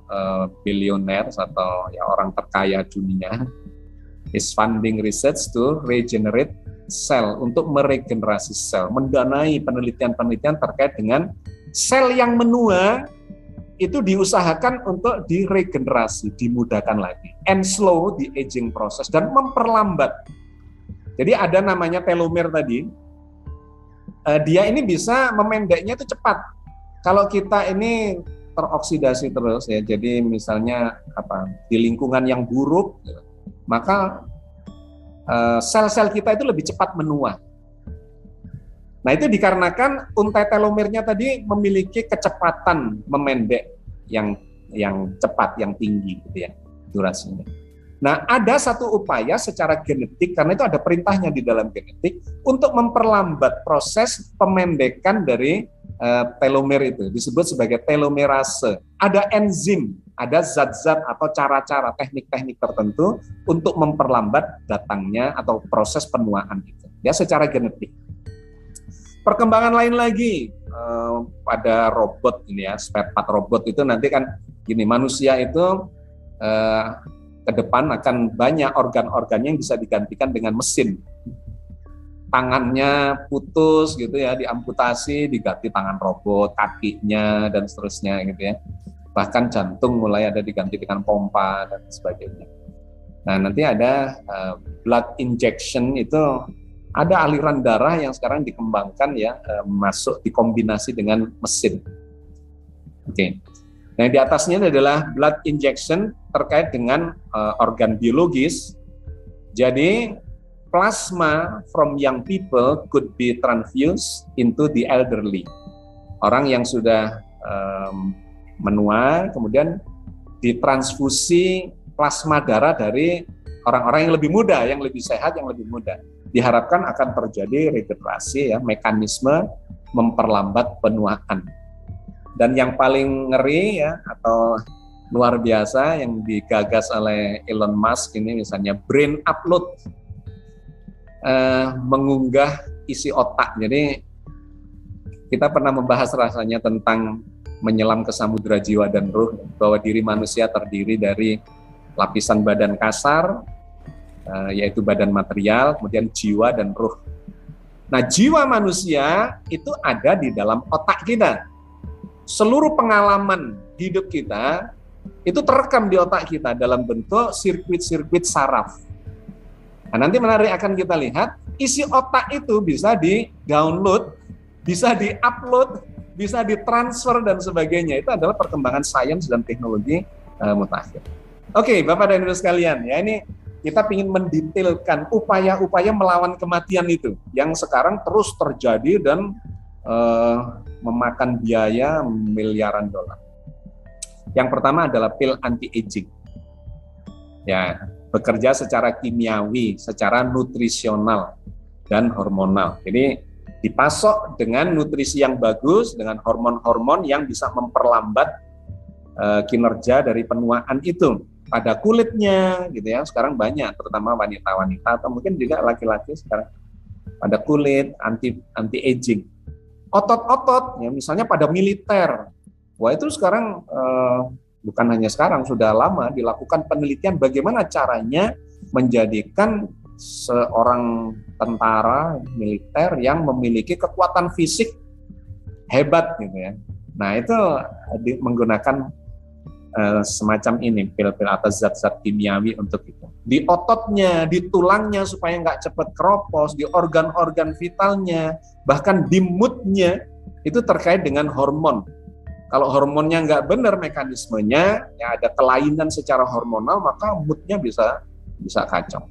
bilioner atau ya orang terkaya dunia. Is funding research to regenerate cell, untuk meregenerasi sel, mendanai penelitian-penelitian terkait dengan sel yang menua itu diusahakan untuk diregenerasi, dimudahkan lagi, and slow the aging process, dan memperlambat. Jadi ada namanya telomer tadi. dia ini bisa memendeknya itu cepat. Kalau kita ini teroksidasi terus ya, jadi misalnya di lingkungan yang buruk, maka sel-sel kita itu lebih cepat menua. Nah, itu dikarenakan untai telomernya tadi memiliki kecepatan memendek yang cepat, yang tinggi gitu ya durasinya. Nah, ada satu upaya secara genetik, karena itu ada perintahnya di dalam genetik, untuk memperlambat proses pemendekan dari telomer itu, disebut sebagai telomerase. Ada enzim, ada zat-zat atau cara-cara, teknik-teknik tertentu untuk memperlambat datangnya atau proses penuaan itu, ya secara genetik. Perkembangan lain lagi pada robot ini ya, spare part robot itu nanti kan gini, manusia itu ke depan akan banyak organ-organnya yang bisa digantikan dengan mesin. Tangannya putus gitu ya, diamputasi, diganti tangan robot, kakinya dan seterusnya gitu ya. Bahkan jantung mulai ada diganti dengan pompa dan sebagainya. Nah, nanti ada blood injection, itu ada aliran darah yang sekarang dikembangkan ya, masuk dikombinasi dengan mesin. Oke. Nah, di atasnya adalah blood injection terkait dengan organ biologis. Jadi plasma from young people could be transfused into the elderly. Orang yang sudah menua kemudian ditransfusi plasma darah dari orang-orang yang lebih muda, yang lebih sehat, yang lebih muda. Diharapkan akan terjadi regenerasi ya, mekanisme memperlambat penuaan. Dan yang paling ngeri ya, atau luar biasa yang digagas oleh Elon Musk ini misalnya brain upload, mengunggah isi otak. Jadi kita pernah membahas rasanya tentang menyelam ke samudra jiwa dan ruh, bahwa diri manusia terdiri dari lapisan badan kasar, yaitu badan material, kemudian jiwa dan ruh. Nah, jiwa manusia itu ada di dalam otak kita. Seluruh pengalaman hidup kita itu terekam di otak kita dalam bentuk sirkuit-sirkuit saraf. Nah, nanti menarik akan kita lihat, isi otak itu bisa di-download, bisa di-upload, bisa ditransfer dan sebagainya. Itu adalah perkembangan sains dan teknologi mutakhir. Oke, Bapak dan Ibu sekalian, ya ini kita ingin mendetailkan upaya-upaya melawan kematian itu yang sekarang terus terjadi dan memakan biaya miliaran dolar. Yang pertama adalah pil anti-aging. Ya, bekerja secara kimiawi, secara nutrisional dan hormonal. Jadi dipasok dengan nutrisi yang bagus, dengan hormon-hormon yang bisa memperlambat kinerja dari penuaan itu pada kulitnya, gitu ya. Sekarang banyak, terutama wanita-wanita atau mungkin juga laki-laki sekarang pada kulit, anti-aging. Otot-otot, ya misalnya pada militer. Wah, itu sekarang bukan hanya sekarang, sudah lama dilakukan penelitian bagaimana caranya menjadikan seorang tentara militer yang memiliki kekuatan fisik hebat gitu ya. Nah, itu menggunakan semacam ini, pil-pil atau zat-zat kimiawi untuk itu. Di ototnya, di tulangnya supaya nggak cepat keropos, di organ-organ vitalnya, bahkan di moodnya, itu terkait dengan hormon. Kalau hormonnya nggak benar mekanismenya, ya ada kelainan secara hormonal, maka moodnya bisa kacau.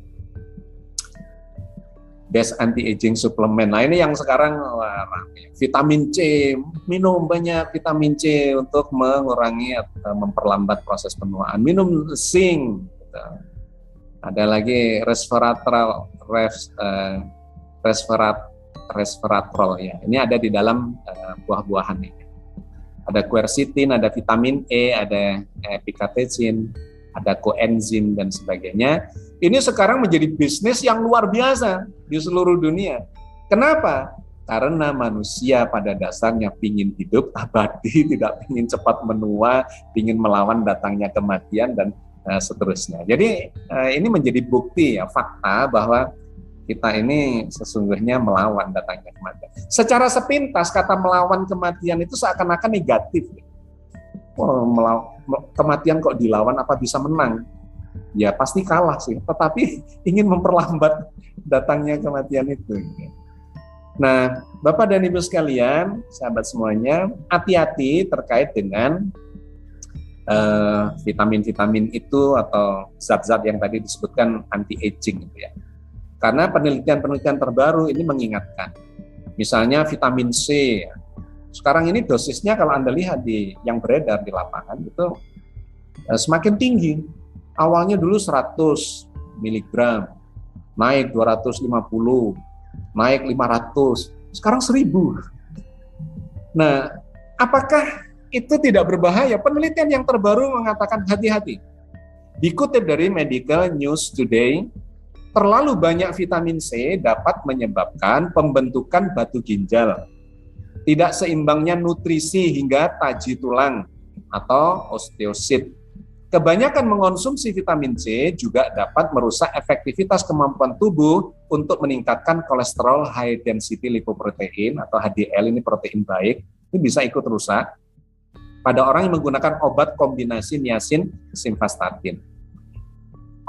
Best anti-aging suplemen. Nah, ini yang sekarang ramai. Vitamin C, minum banyak vitamin C untuk mengurangi atau memperlambat proses penuaan. Minum zinc. Gitu. Ada lagi resveratrol ya. Ini ada di dalam buah-buahan ini. Ada quercetin, ada vitamin E, ada epicatechin, ada coenzim dan sebagainya. Ini sekarang menjadi bisnis yang luar biasa di seluruh dunia. Kenapa? Karena manusia pada dasarnya ingin hidup abadi, tidak ingin cepat menua, ingin melawan datangnya kematian dan seterusnya. Jadi ini menjadi bukti ya, fakta bahwa kita ini sesungguhnya melawan datangnya kematian. Secara sepintas kata melawan kematian itu seakan-akan negatif. Kematian kok dilawan, apa bisa menang? Ya pasti kalah sih, tetapi ingin memperlambat datangnya kematian itu. Nah, Bapak dan Ibu sekalian, sahabat semuanya, hati-hati terkait dengan vitamin-vitamin itu atau zat-zat yang tadi disebutkan anti-aging gitu ya. Karena penelitian-penelitian terbaru ini mengingatkan, misalnya vitamin C. Sekarang ini dosisnya kalau Anda lihat yang beredar di lapangan itu semakin tinggi. Awalnya dulu 100 mg, naik 250, naik 500, sekarang 1000. Nah, apakah itu tidak berbahaya? Penelitian yang terbaru mengatakan hati-hati. Dikutip dari Medical News Today, terlalu banyak vitamin C dapat menyebabkan pembentukan batu ginjal, tidak seimbangnya nutrisi hingga taji tulang atau osteosit. Kebanyakan mengonsumsi vitamin C juga dapat merusak efektivitas kemampuan tubuh untuk meningkatkan kolesterol high density lipoprotein atau HDL, ini protein baik, ini bisa ikut rusak pada orang yang menggunakan obat kombinasi niacin simvastatin.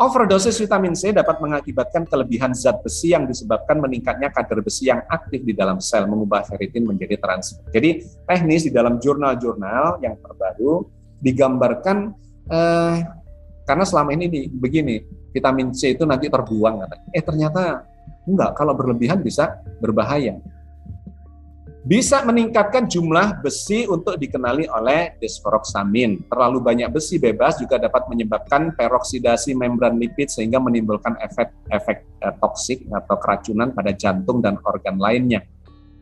Overdosis vitamin C dapat mengakibatkan kelebihan zat besi yang disebabkan meningkatnya kadar besi yang aktif di dalam sel, mengubah ferritin menjadi transfer. Jadi teknis di dalam jurnal-jurnal yang terbaru digambarkan karena selama ini begini, vitamin C itu nanti terbuang, ternyata enggak, kalau berlebihan bisa berbahaya. Bisa meningkatkan jumlah besi untuk dikenali oleh desferoxamin. Terlalu banyak besi bebas juga dapat menyebabkan peroksidasi membran lipid sehingga menimbulkan efek toksik atau keracunan pada jantung dan organ lainnya.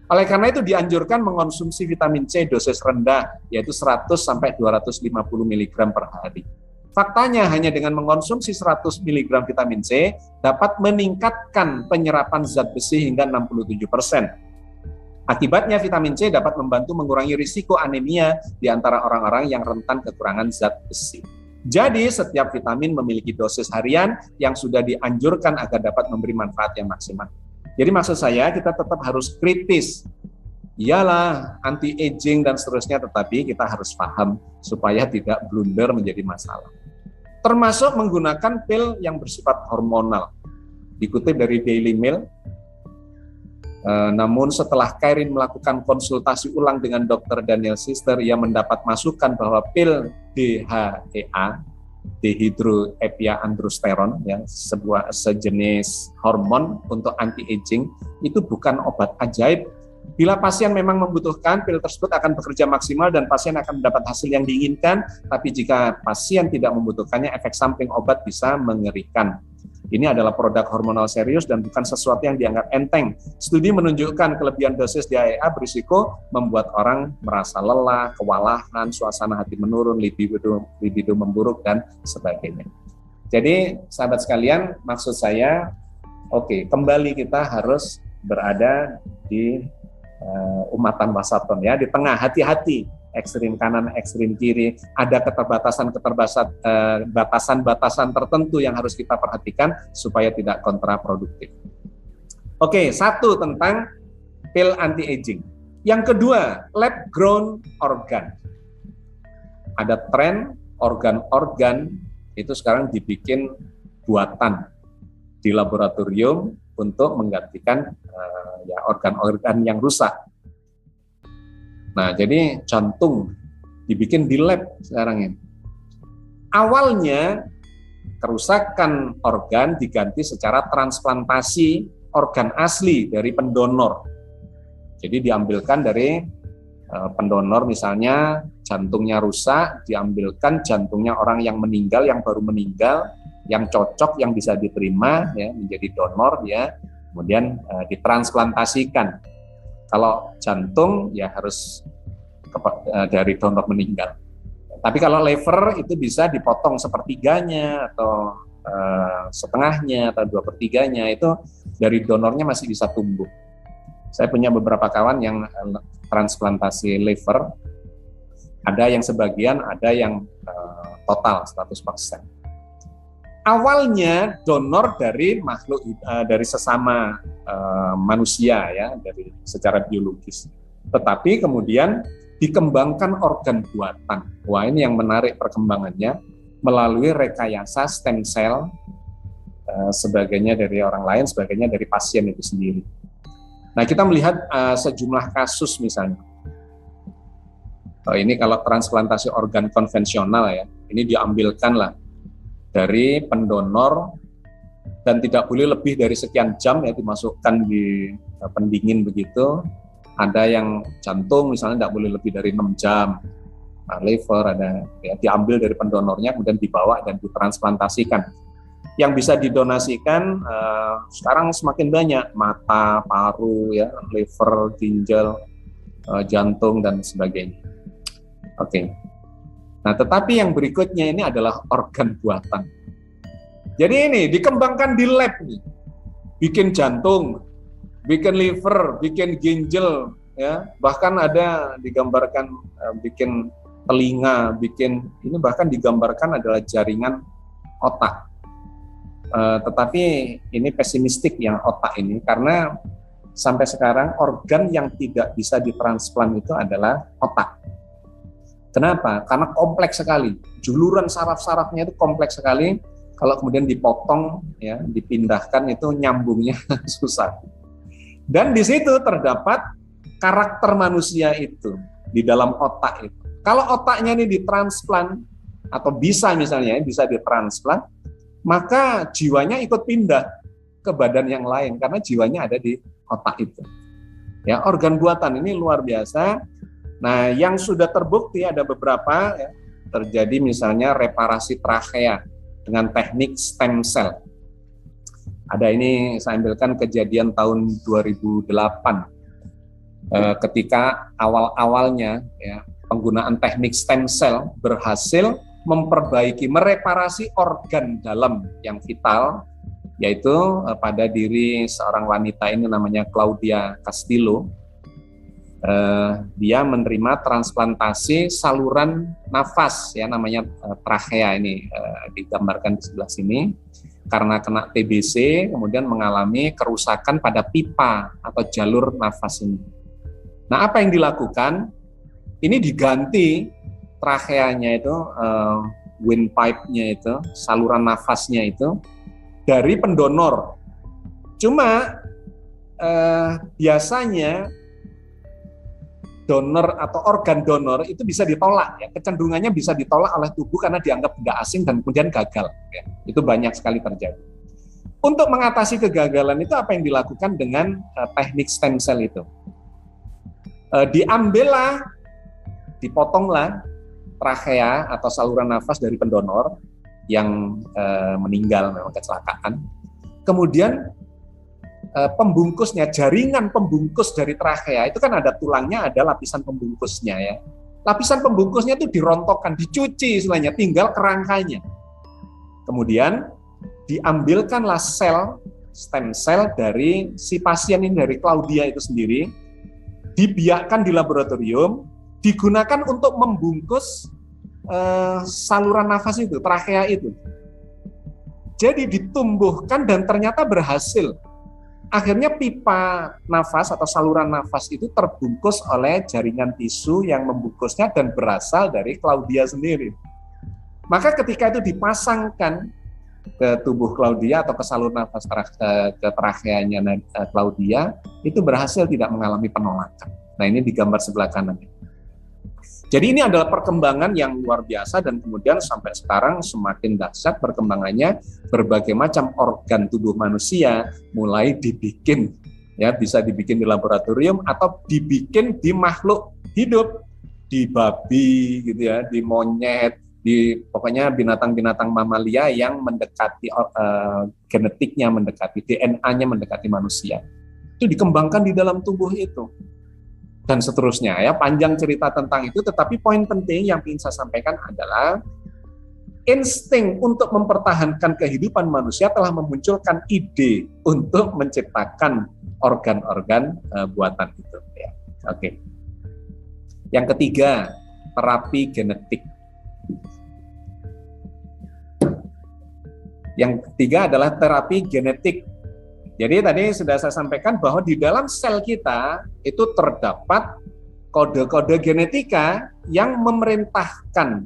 Oleh karena itu dianjurkan mengonsumsi vitamin C dosis rendah, yaitu 100 sampai 250 mg per hari. Faktanya hanya dengan mengonsumsi 100 mg vitamin C dapat meningkatkan penyerapan zat besi hingga 67%. Akibatnya vitamin C dapat membantu mengurangi risiko anemia di antara orang-orang yang rentan kekurangan zat besi. Jadi setiap vitamin memiliki dosis harian yang sudah dianjurkan agar dapat memberi manfaat yang maksimal. Jadi maksud saya kita tetap harus kritis. Iyalah anti-aging dan seterusnya, tetapi kita harus paham supaya tidak blunder menjadi masalah. Termasuk menggunakan pil yang bersifat hormonal. Dikutip dari Daily Mail, namun setelah Kairin melakukan konsultasi ulang dengan Dr. Daniel Sister, ia mendapat masukan bahwa pil DHEA, dehydroepiandrosterone, ya, sejenis hormon untuk anti-aging, itu bukan obat ajaib. Bila pasien memang membutuhkan, pil tersebut akan bekerja maksimal dan pasien akan mendapat hasil yang diinginkan, tapi jika pasien tidak membutuhkannya, efek samping obat bisa mengerikan. Ini adalah produk hormonal serius dan bukan sesuatu yang dianggap enteng. Studi menunjukkan kelebihan dosis DHEA berisiko membuat orang merasa lelah, kewalahan, suasana hati menurun, libido memburuk, dan sebagainya. Jadi, sahabat sekalian, maksud saya, kembali kita harus berada di umatan wasaton, ya, di tengah, hati-hati. Ekstrim kanan, ekstrim kiri, ada batasan-batasan tertentu yang harus kita perhatikan supaya tidak kontraproduktif. Satu tentang pil anti-aging. Yang kedua, lab grown organ. Ada tren organ-organ itu sekarang dibikin buatan di laboratorium untuk menggantikan organ-organ yang rusak. Nah, jadi jantung dibikin di lab sekarang ini. Awalnya kerusakan organ diganti secara transplantasi organ asli dari pendonor. Jadi diambilkan dari pendonor, misalnya jantungnya rusak, diambilkan jantungnya orang yang meninggal, yang baru meninggal, yang cocok, yang bisa diterima, ya, menjadi donor, ya, kemudian ditransplantasikan. Kalau jantung ya harus dari donor meninggal. Tapi kalau liver itu bisa dipotong sepertiganya atau setengahnya atau 2/3-nya, itu dari donornya masih bisa tumbuh. Saya punya beberapa kawan yang transplantasi liver, ada yang sebagian, ada yang total 100%. Awalnya donor dari makhluk, dari sesama manusia, ya, dari secara biologis. Tetapi kemudian dikembangkan organ buatan. Wah, ini yang menarik perkembangannya, melalui rekayasa stem cell, sebagainya dari orang lain, sebagainya dari pasien itu sendiri. Nah, kita melihat sejumlah kasus misalnya. Ini kalau transplantasi organ konvensional ya, ini diambilkanlah dari pendonor dan tidak boleh lebih dari sekian jam ya dimasukkan di pendingin begitu. Ada yang jantung misalnya tidak boleh lebih dari 6 jam. Nah, liver ada ya, diambil dari pendonornya kemudian dibawa dan ditransplantasikan. Yang bisa didonasikan sekarang semakin banyak, mata, paru, ya, liver, ginjal, jantung dan sebagainya. Oke. Nah, tetapi yang berikutnya ini adalah organ buatan. Jadi ini dikembangkan di lab nih. Bikin jantung, bikin liver, bikin ginjal, ya. Bahkan ada digambarkan bikin telinga, bikin ini bahkan digambarkan adalah jaringan otak. Tetapi ini pesimistik yang otak ini karena sampai sekarang organ yang tidak bisa ditransplant itu adalah otak. Kenapa? Karena kompleks sekali. Juluran saraf-sarafnya itu kompleks sekali. Kalau kemudian dipotong, ya, dipindahkan itu nyambungnya susah. Dan di situ terdapat karakter manusia itu di dalam otak itu. Kalau otaknya ini ditransplant atau bisa misalnya bisa ditransplant, maka jiwanya ikut pindah ke badan yang lain karena jiwanya ada di otak itu. Ya, organ buatan ini luar biasa. Nah, yang sudah terbukti ada beberapa ya, terjadi misalnya reparasi trachea dengan teknik stem cell. Ada ini saya ambilkan kejadian tahun 2008 ketika awal-awalnya ya, penggunaan teknik stem cell berhasil memperbaiki, mereparasi organ dalam yang vital, yaitu pada diri seorang wanita ini namanya Claudia Castillo. Dia menerima transplantasi saluran nafas ya namanya trachea ini digambarkan di sebelah sini karena kena TBC kemudian mengalami kerusakan pada pipa atau jalur nafas ini. Nah, apa yang dilakukan? Ini diganti tracheanya itu windpipe-nya itu saluran nafasnya itu dari pendonor. Cuma biasanya donor atau organ donor itu bisa ditolak ya, kecenderungannya bisa ditolak oleh tubuh karena dianggap benda asing dan kemudian gagal ya. Itu banyak sekali terjadi. Untuk mengatasi kegagalan itu apa yang dilakukan dengan teknik stem cell itu? Diambillah, dipotonglah trachea atau saluran nafas dari pendonor yang meninggal memang kecelakaan. Kemudian pembungkusnya, jaringan pembungkus dari trachea itu kan ada tulangnya, ada lapisan pembungkusnya ya. Lapisan pembungkusnya itu dirontokkan, dicuci istilahnya, tinggal kerangkanya. Kemudian diambilkanlah sel, stem cell dari si pasien ini, dari Claudia itu sendiri, dibiakkan di laboratorium, digunakan untuk membungkus saluran nafas itu, trachea itu. Jadi ditumbuhkan dan ternyata berhasil. Akhirnya pipa nafas atau saluran nafas itu terbungkus oleh jaringan tisu yang membungkusnya dan berasal dari Claudia sendiri. Maka ketika itu dipasangkan ke tubuh Claudia atau ke saluran nafas ke tracheanya Claudia, itu berhasil tidak mengalami penolakan. Nah, ini di gambar sebelah kanan. Jadi ini adalah perkembangan yang luar biasa dan kemudian sampai sekarang semakin dahsyat perkembangannya, berbagai macam organ tubuh manusia mulai dibikin ya, bisa dibikin di laboratorium atau dibikin di makhluk hidup, di babi gitu ya, di monyet, di pokoknya binatang-binatang mamalia yang mendekati genetiknya, mendekati DNA-nya, mendekati manusia. Itu dikembangkan di dalam tubuh itu. Dan seterusnya ya, panjang cerita tentang itu, tetapi poin penting yang ingin saya sampaikan adalah insting untuk mempertahankan kehidupan manusia telah memunculkan ide untuk menciptakan organ-organ buatan itu ya. Oke. Yang ketiga, terapi genetik. Yang ketiga adalah terapi genetik. Jadi tadi sudah saya sampaikan bahwa di dalam sel kita itu terdapat kode-kode genetika yang memerintahkan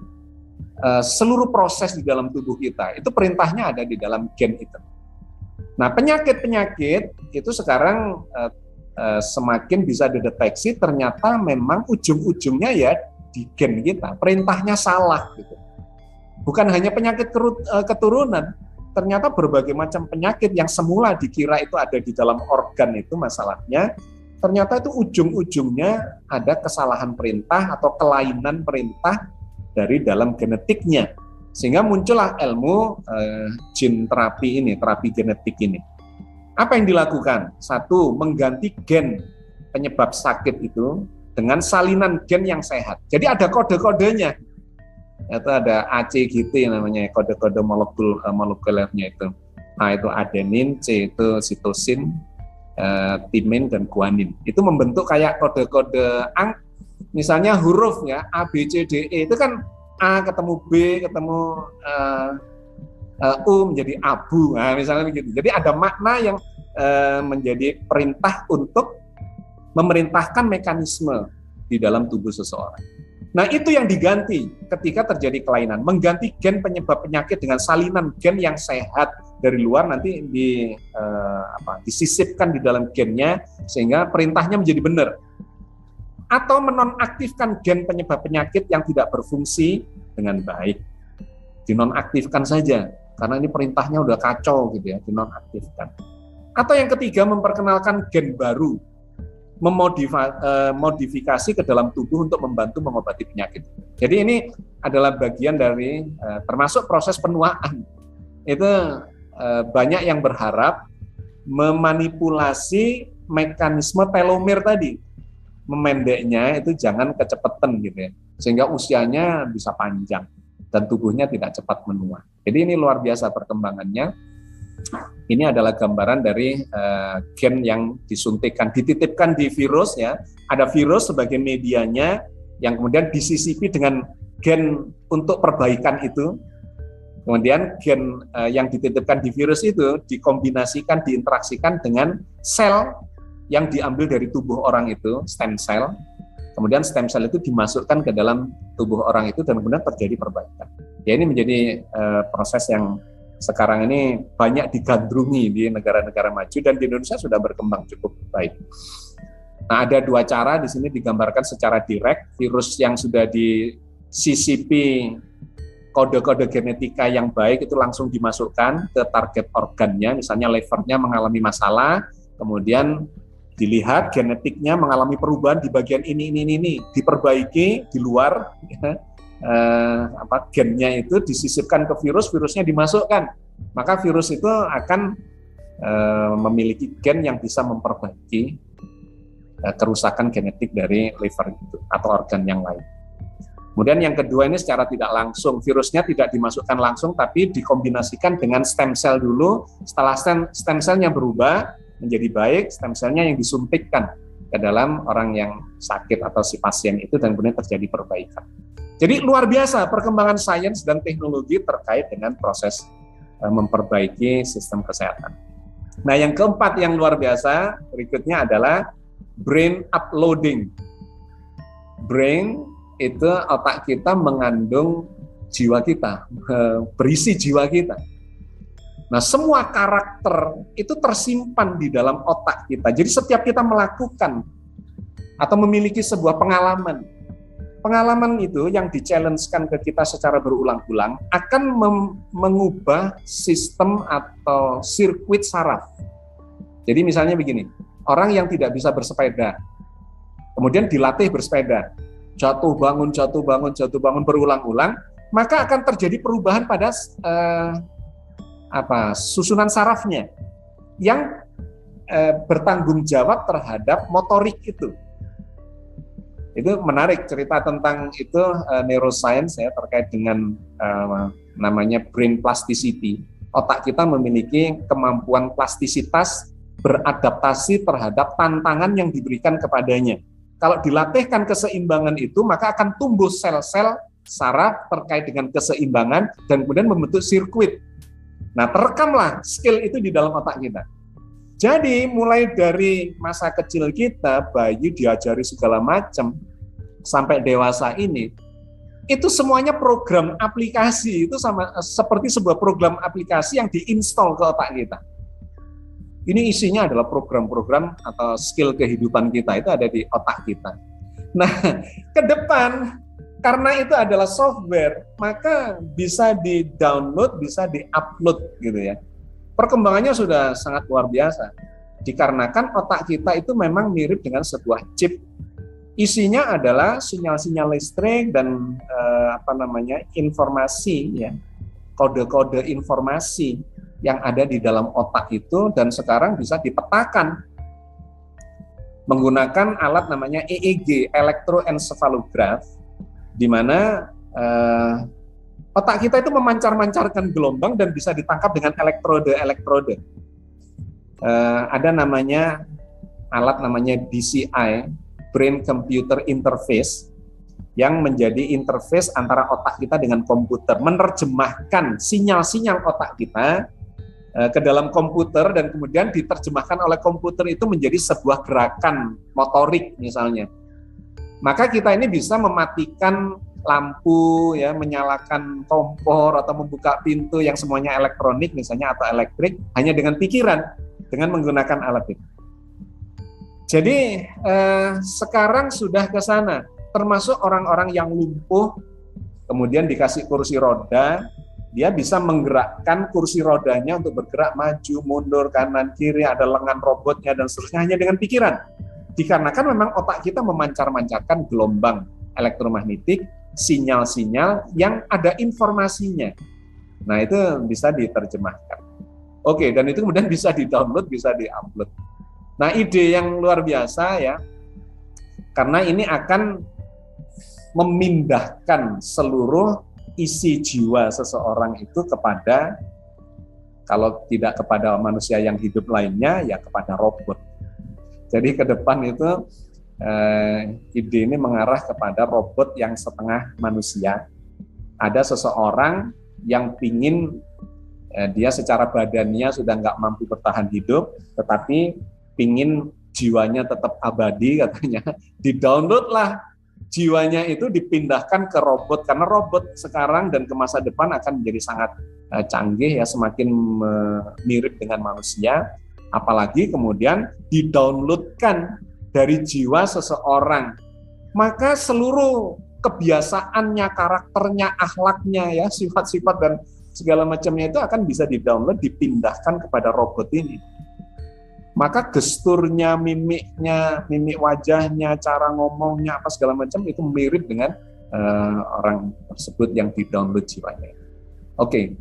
seluruh proses di dalam tubuh kita. Itu perintahnya ada di dalam gen itu. Nah, penyakit-penyakit itu sekarang semakin bisa dideteksi ternyata memang ujung-ujungnya ya di gen kita, perintahnya salah gitu. Bukan hanya penyakit keturunan, ternyata berbagai macam penyakit yang semula dikira itu ada di dalam organ itu masalahnya, ternyata itu ujung-ujungnya ada kesalahan perintah atau kelainan perintah dari dalam genetiknya. Sehingga muncullah ilmu gene terapi ini, terapi genetik ini. Apa yang dilakukan? Satu, mengganti gen penyebab sakit itu dengan salinan gen yang sehat. Jadi ada kode-kodenya. Itu ada ACGT namanya, kode-kode molekulernya itu. A itu adenin, C itu sitosin, timin, dan guanin. Itu membentuk kayak kode-kode misalnya huruf ya, A, B, C, D, E. Itu kan A ketemu B, ketemu U menjadi abu. Nah, misalnya begitu. Jadi ada makna yang menjadi perintah untuk memerintahkan mekanisme di dalam tubuh seseorang. Nah, itu yang diganti ketika terjadi kelainan. Mengganti gen penyebab penyakit dengan salinan gen yang sehat dari luar nanti disisipkan di dalam gennya sehingga perintahnya menjadi benar. Atau menonaktifkan gen penyebab penyakit yang tidak berfungsi dengan baik. Dinonaktifkan saja karena ini perintahnya udah kacau gitu ya, dinonaktifkan. Atau yang ketiga, memperkenalkan gen baru, memodifikasi ke dalam tubuh untuk membantu mengobati penyakit. Jadi ini adalah bagian dari termasuk proses penuaan. Itu banyak yang berharap memanipulasi mekanisme telomer tadi, memendeknya itu jangan kecepatan gitu ya, sehingga usianya bisa panjang dan tubuhnya tidak cepat menua. Jadi ini luar biasa perkembangannya. Ini adalah gambaran dari gen yang disuntikkan, dititipkan di virus ya. Ada virus sebagai medianya yang kemudian disisipi dengan gen untuk perbaikan itu. Kemudian gen yang dititipkan di virus itu dikombinasikan, diinteraksikan dengan sel yang diambil dari tubuh orang itu, stem cell. Kemudian stem cell itu dimasukkan ke dalam tubuh orang itu dan kemudian terjadi perbaikan. Ya, ini menjadi proses yang sekarang ini banyak digandrungi di negara-negara maju dan di Indonesia sudah berkembang cukup baik. Nah, ada dua cara di sini digambarkan secara direct, virus yang sudah disisipi kode-kode genetika yang baik itu langsung dimasukkan ke target organnya, misalnya levernya mengalami masalah, kemudian dilihat genetiknya mengalami perubahan di bagian ini, diperbaiki di luar, ya. Gennya itu disisipkan ke virus, virusnya dimasukkan, maka virus itu akan memiliki gen yang bisa memperbaiki kerusakan genetik dari liver itu atau organ yang lain. Kemudian yang kedua ini secara tidak langsung, virusnya tidak dimasukkan langsung tapi dikombinasikan dengan stem cell dulu. Setelah stem cellnya berubah menjadi baik, stem cellnya yang disuntikkan ke dalam orang yang sakit atau si pasien itu dan kemudian terjadi perbaikan. Jadi luar biasa perkembangan sains dan teknologi terkait dengan proses memperbaiki sistem kesehatan. Nah, yang keempat yang luar biasa berikutnya adalah brain uploading. Brain itu otak kita mengandung jiwa kita, berisi jiwa kita. Nah, semua karakter itu tersimpan di dalam otak kita. Jadi setiap kita melakukan atau memiliki sebuah pengalaman itu yang di-challenge-kan ke kita secara berulang-ulang akan mengubah sistem atau sirkuit saraf. Jadi misalnya begini, orang yang tidak bisa bersepeda, kemudian dilatih bersepeda, jatuh bangun berulang-ulang, maka akan terjadi perubahan pada susunan sarafnya yang bertanggung jawab terhadap motorik itu. Itu menarik cerita tentang itu neuroscience ya terkait dengan namanya brain plasticity. Otak kita memiliki kemampuan plastisitas beradaptasi terhadap tantangan yang diberikan kepadanya. Kalau dilatihkan keseimbangan itu, maka akan tumbuh sel-sel saraf terkait dengan keseimbangan dan kemudian membentuk sirkuit. Nah, terekamlah skill itu di dalam otak kita. Jadi mulai dari masa kecil kita, bayi diajari segala macam, sampai dewasa ini, itu semuanya program aplikasi, itu sama seperti sebuah program aplikasi yang diinstal ke otak kita. Ini isinya adalah program-program atau skill kehidupan kita, itu ada di otak kita. Nah, ke depan karena itu adalah software, maka bisa di-download, bisa di-upload gitu ya. Perkembangannya sudah sangat luar biasa. Dikarenakan otak kita itu memang mirip dengan sebuah chip. Isinya adalah sinyal-sinyal listrik dan informasi ya, kode-kode informasi yang ada di dalam otak itu, dan sekarang bisa dipetakan menggunakan alat namanya EEG, elektroencephalograph, di mana otak kita itu memancar-mancarkan gelombang dan bisa ditangkap dengan elektrode. Ada namanya alat namanya BCI, Brain Computer Interface, yang menjadi interface antara otak kita dengan komputer, menerjemahkan sinyal-sinyal otak kita ke dalam komputer dan kemudian diterjemahkan oleh komputer itu menjadi sebuah gerakan motorik misalnya. Maka kita ini bisa mematikan lampu, ya, menyalakan kompor atau membuka pintu yang semuanya elektronik misalnya atau elektrik hanya dengan pikiran, dengan menggunakan alat itu. Jadi sekarang sudah ke sana, termasuk orang-orang yang lumpuh, kemudian dikasih kursi roda, dia bisa menggerakkan kursi rodanya untuk bergerak maju, mundur, kanan, kiri, ada lengan robotnya dan seterusnya hanya dengan pikiran. Dikarenakan memang otak kita memancar-mancarkan gelombang elektromagnetik, sinyal-sinyal yang ada informasinya. Nah, itu bisa diterjemahkan. Oke, dan itu kemudian bisa di-download, bisa di-upload. Nah, ide yang luar biasa ya, karena ini akan memindahkan seluruh isi jiwa seseorang itu kepada, kalau tidak kepada manusia yang hidup lainnya, ya kepada robot. Jadi ke depan itu ide ini mengarah kepada robot yang setengah manusia. Ada seseorang yang pingin dia secara badannya sudah nggak mampu bertahan hidup, tetapi pingin jiwanya tetap abadi katanya, di-download lah jiwanya itu dipindahkan ke robot, karena robot sekarang dan ke masa depan akan menjadi sangat canggih ya, semakin mirip dengan manusia, apalagi kemudian di-downloadkan dari jiwa seseorang, maka seluruh kebiasaannya, karakternya, akhlaknya ya, sifat-sifat dan segala macamnya itu akan bisa di-download, dipindahkan kepada robot ini. Maka gesturnya, mimiknya, mimik wajahnya, cara ngomongnya, apa segala macam itu mirip dengan orang tersebut yang di-download jiwanya. Oke,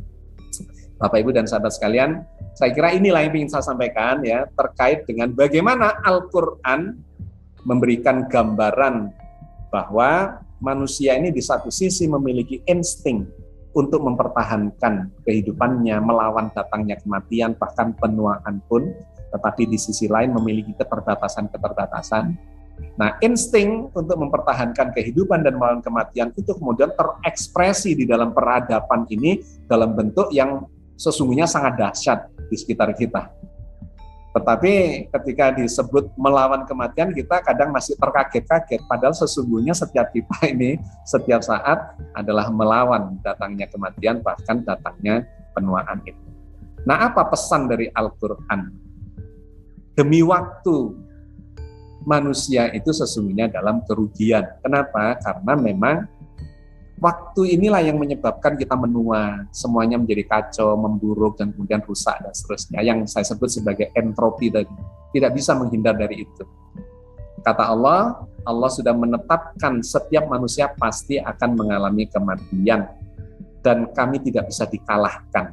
Bapak Ibu dan sahabat sekalian, saya kira inilah yang ingin saya sampaikan ya, terkait dengan bagaimana Al-Quran memberikan gambaran bahwa manusia ini di satu sisi memiliki insting untuk mempertahankan kehidupannya, melawan datangnya kematian, bahkan penuaan pun, tetapi di sisi lain memiliki keterbatasan-keterbatasan. Nah, insting untuk mempertahankan kehidupan dan melawan kematian itu kemudian terekspresi di dalam peradaban ini dalam bentuk yang sesungguhnya sangat dahsyat di sekitar kita. Tetapi ketika disebut melawan kematian, kita kadang masih terkaget-kaget, padahal sesungguhnya setiap kita ini setiap saat adalah melawan datangnya kematian, bahkan datangnya penuaan itu. Nah, apa pesan dari Al-Quran? Demi waktu, manusia itu sesungguhnya dalam kerugian. Kenapa? Karena memang waktu inilah yang menyebabkan kita menua, semuanya menjadi kacau, memburuk, dan kemudian rusak, dan seterusnya. Yang saya sebut sebagai entropi tadi. Tidak bisa menghindar dari itu. Kata Allah, Allah sudah menetapkan setiap manusia pasti akan mengalami kematian. Dan kami tidak bisa dikalahkan.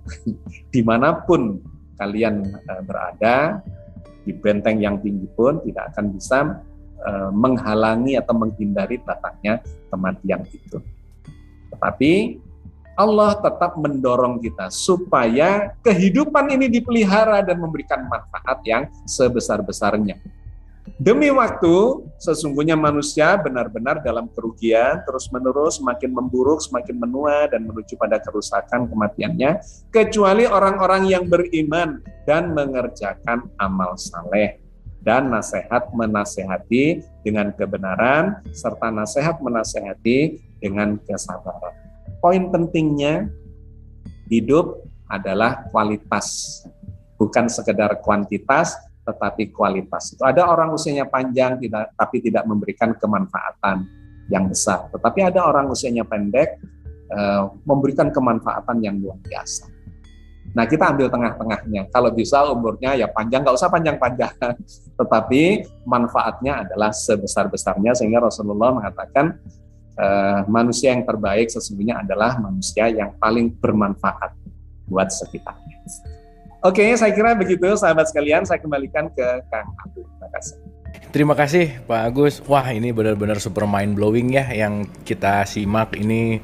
Dimanapun kalian berada, di benteng yang tinggi pun tidak akan bisa menghalangi atau menghindari datangnya kematian itu. Tetapi Allah tetap mendorong kita supaya kehidupan ini dipelihara dan memberikan manfaat yang sebesar-besarnya. Demi waktu, sesungguhnya manusia benar-benar dalam kerugian, terus-menerus semakin memburuk, semakin menua, dan menuju pada kerusakan kematiannya, kecuali orang-orang yang beriman dan mengerjakan amal saleh, dan nasihat menasehati dengan kebenaran, serta nasihat menasehati dengan kesabaran. Poin pentingnya, hidup adalah kualitas. bukan sekedar kuantitas, tetapi kualitas. Itu ada orang usianya panjang, tapi tidak memberikan kemanfaatan yang besar. Tetapi ada orang usianya pendek, memberikan kemanfaatan yang luar biasa. Nah, kita ambil tengah-tengahnya. Kalau bisa umurnya ya panjang, nggak usah panjang-panjang. Tetapi manfaatnya adalah sebesar-besarnya, sehingga Rasulullah mengatakan manusia yang terbaik sesungguhnya adalah manusia yang paling bermanfaat buat sekitarnya. Oke, saya kira begitu sahabat sekalian. Saya kembalikan ke Kang Abdul. Terima kasih. Terima kasih Pak Agus. Wah, ini benar-benar super mind blowing ya yang kita simak ini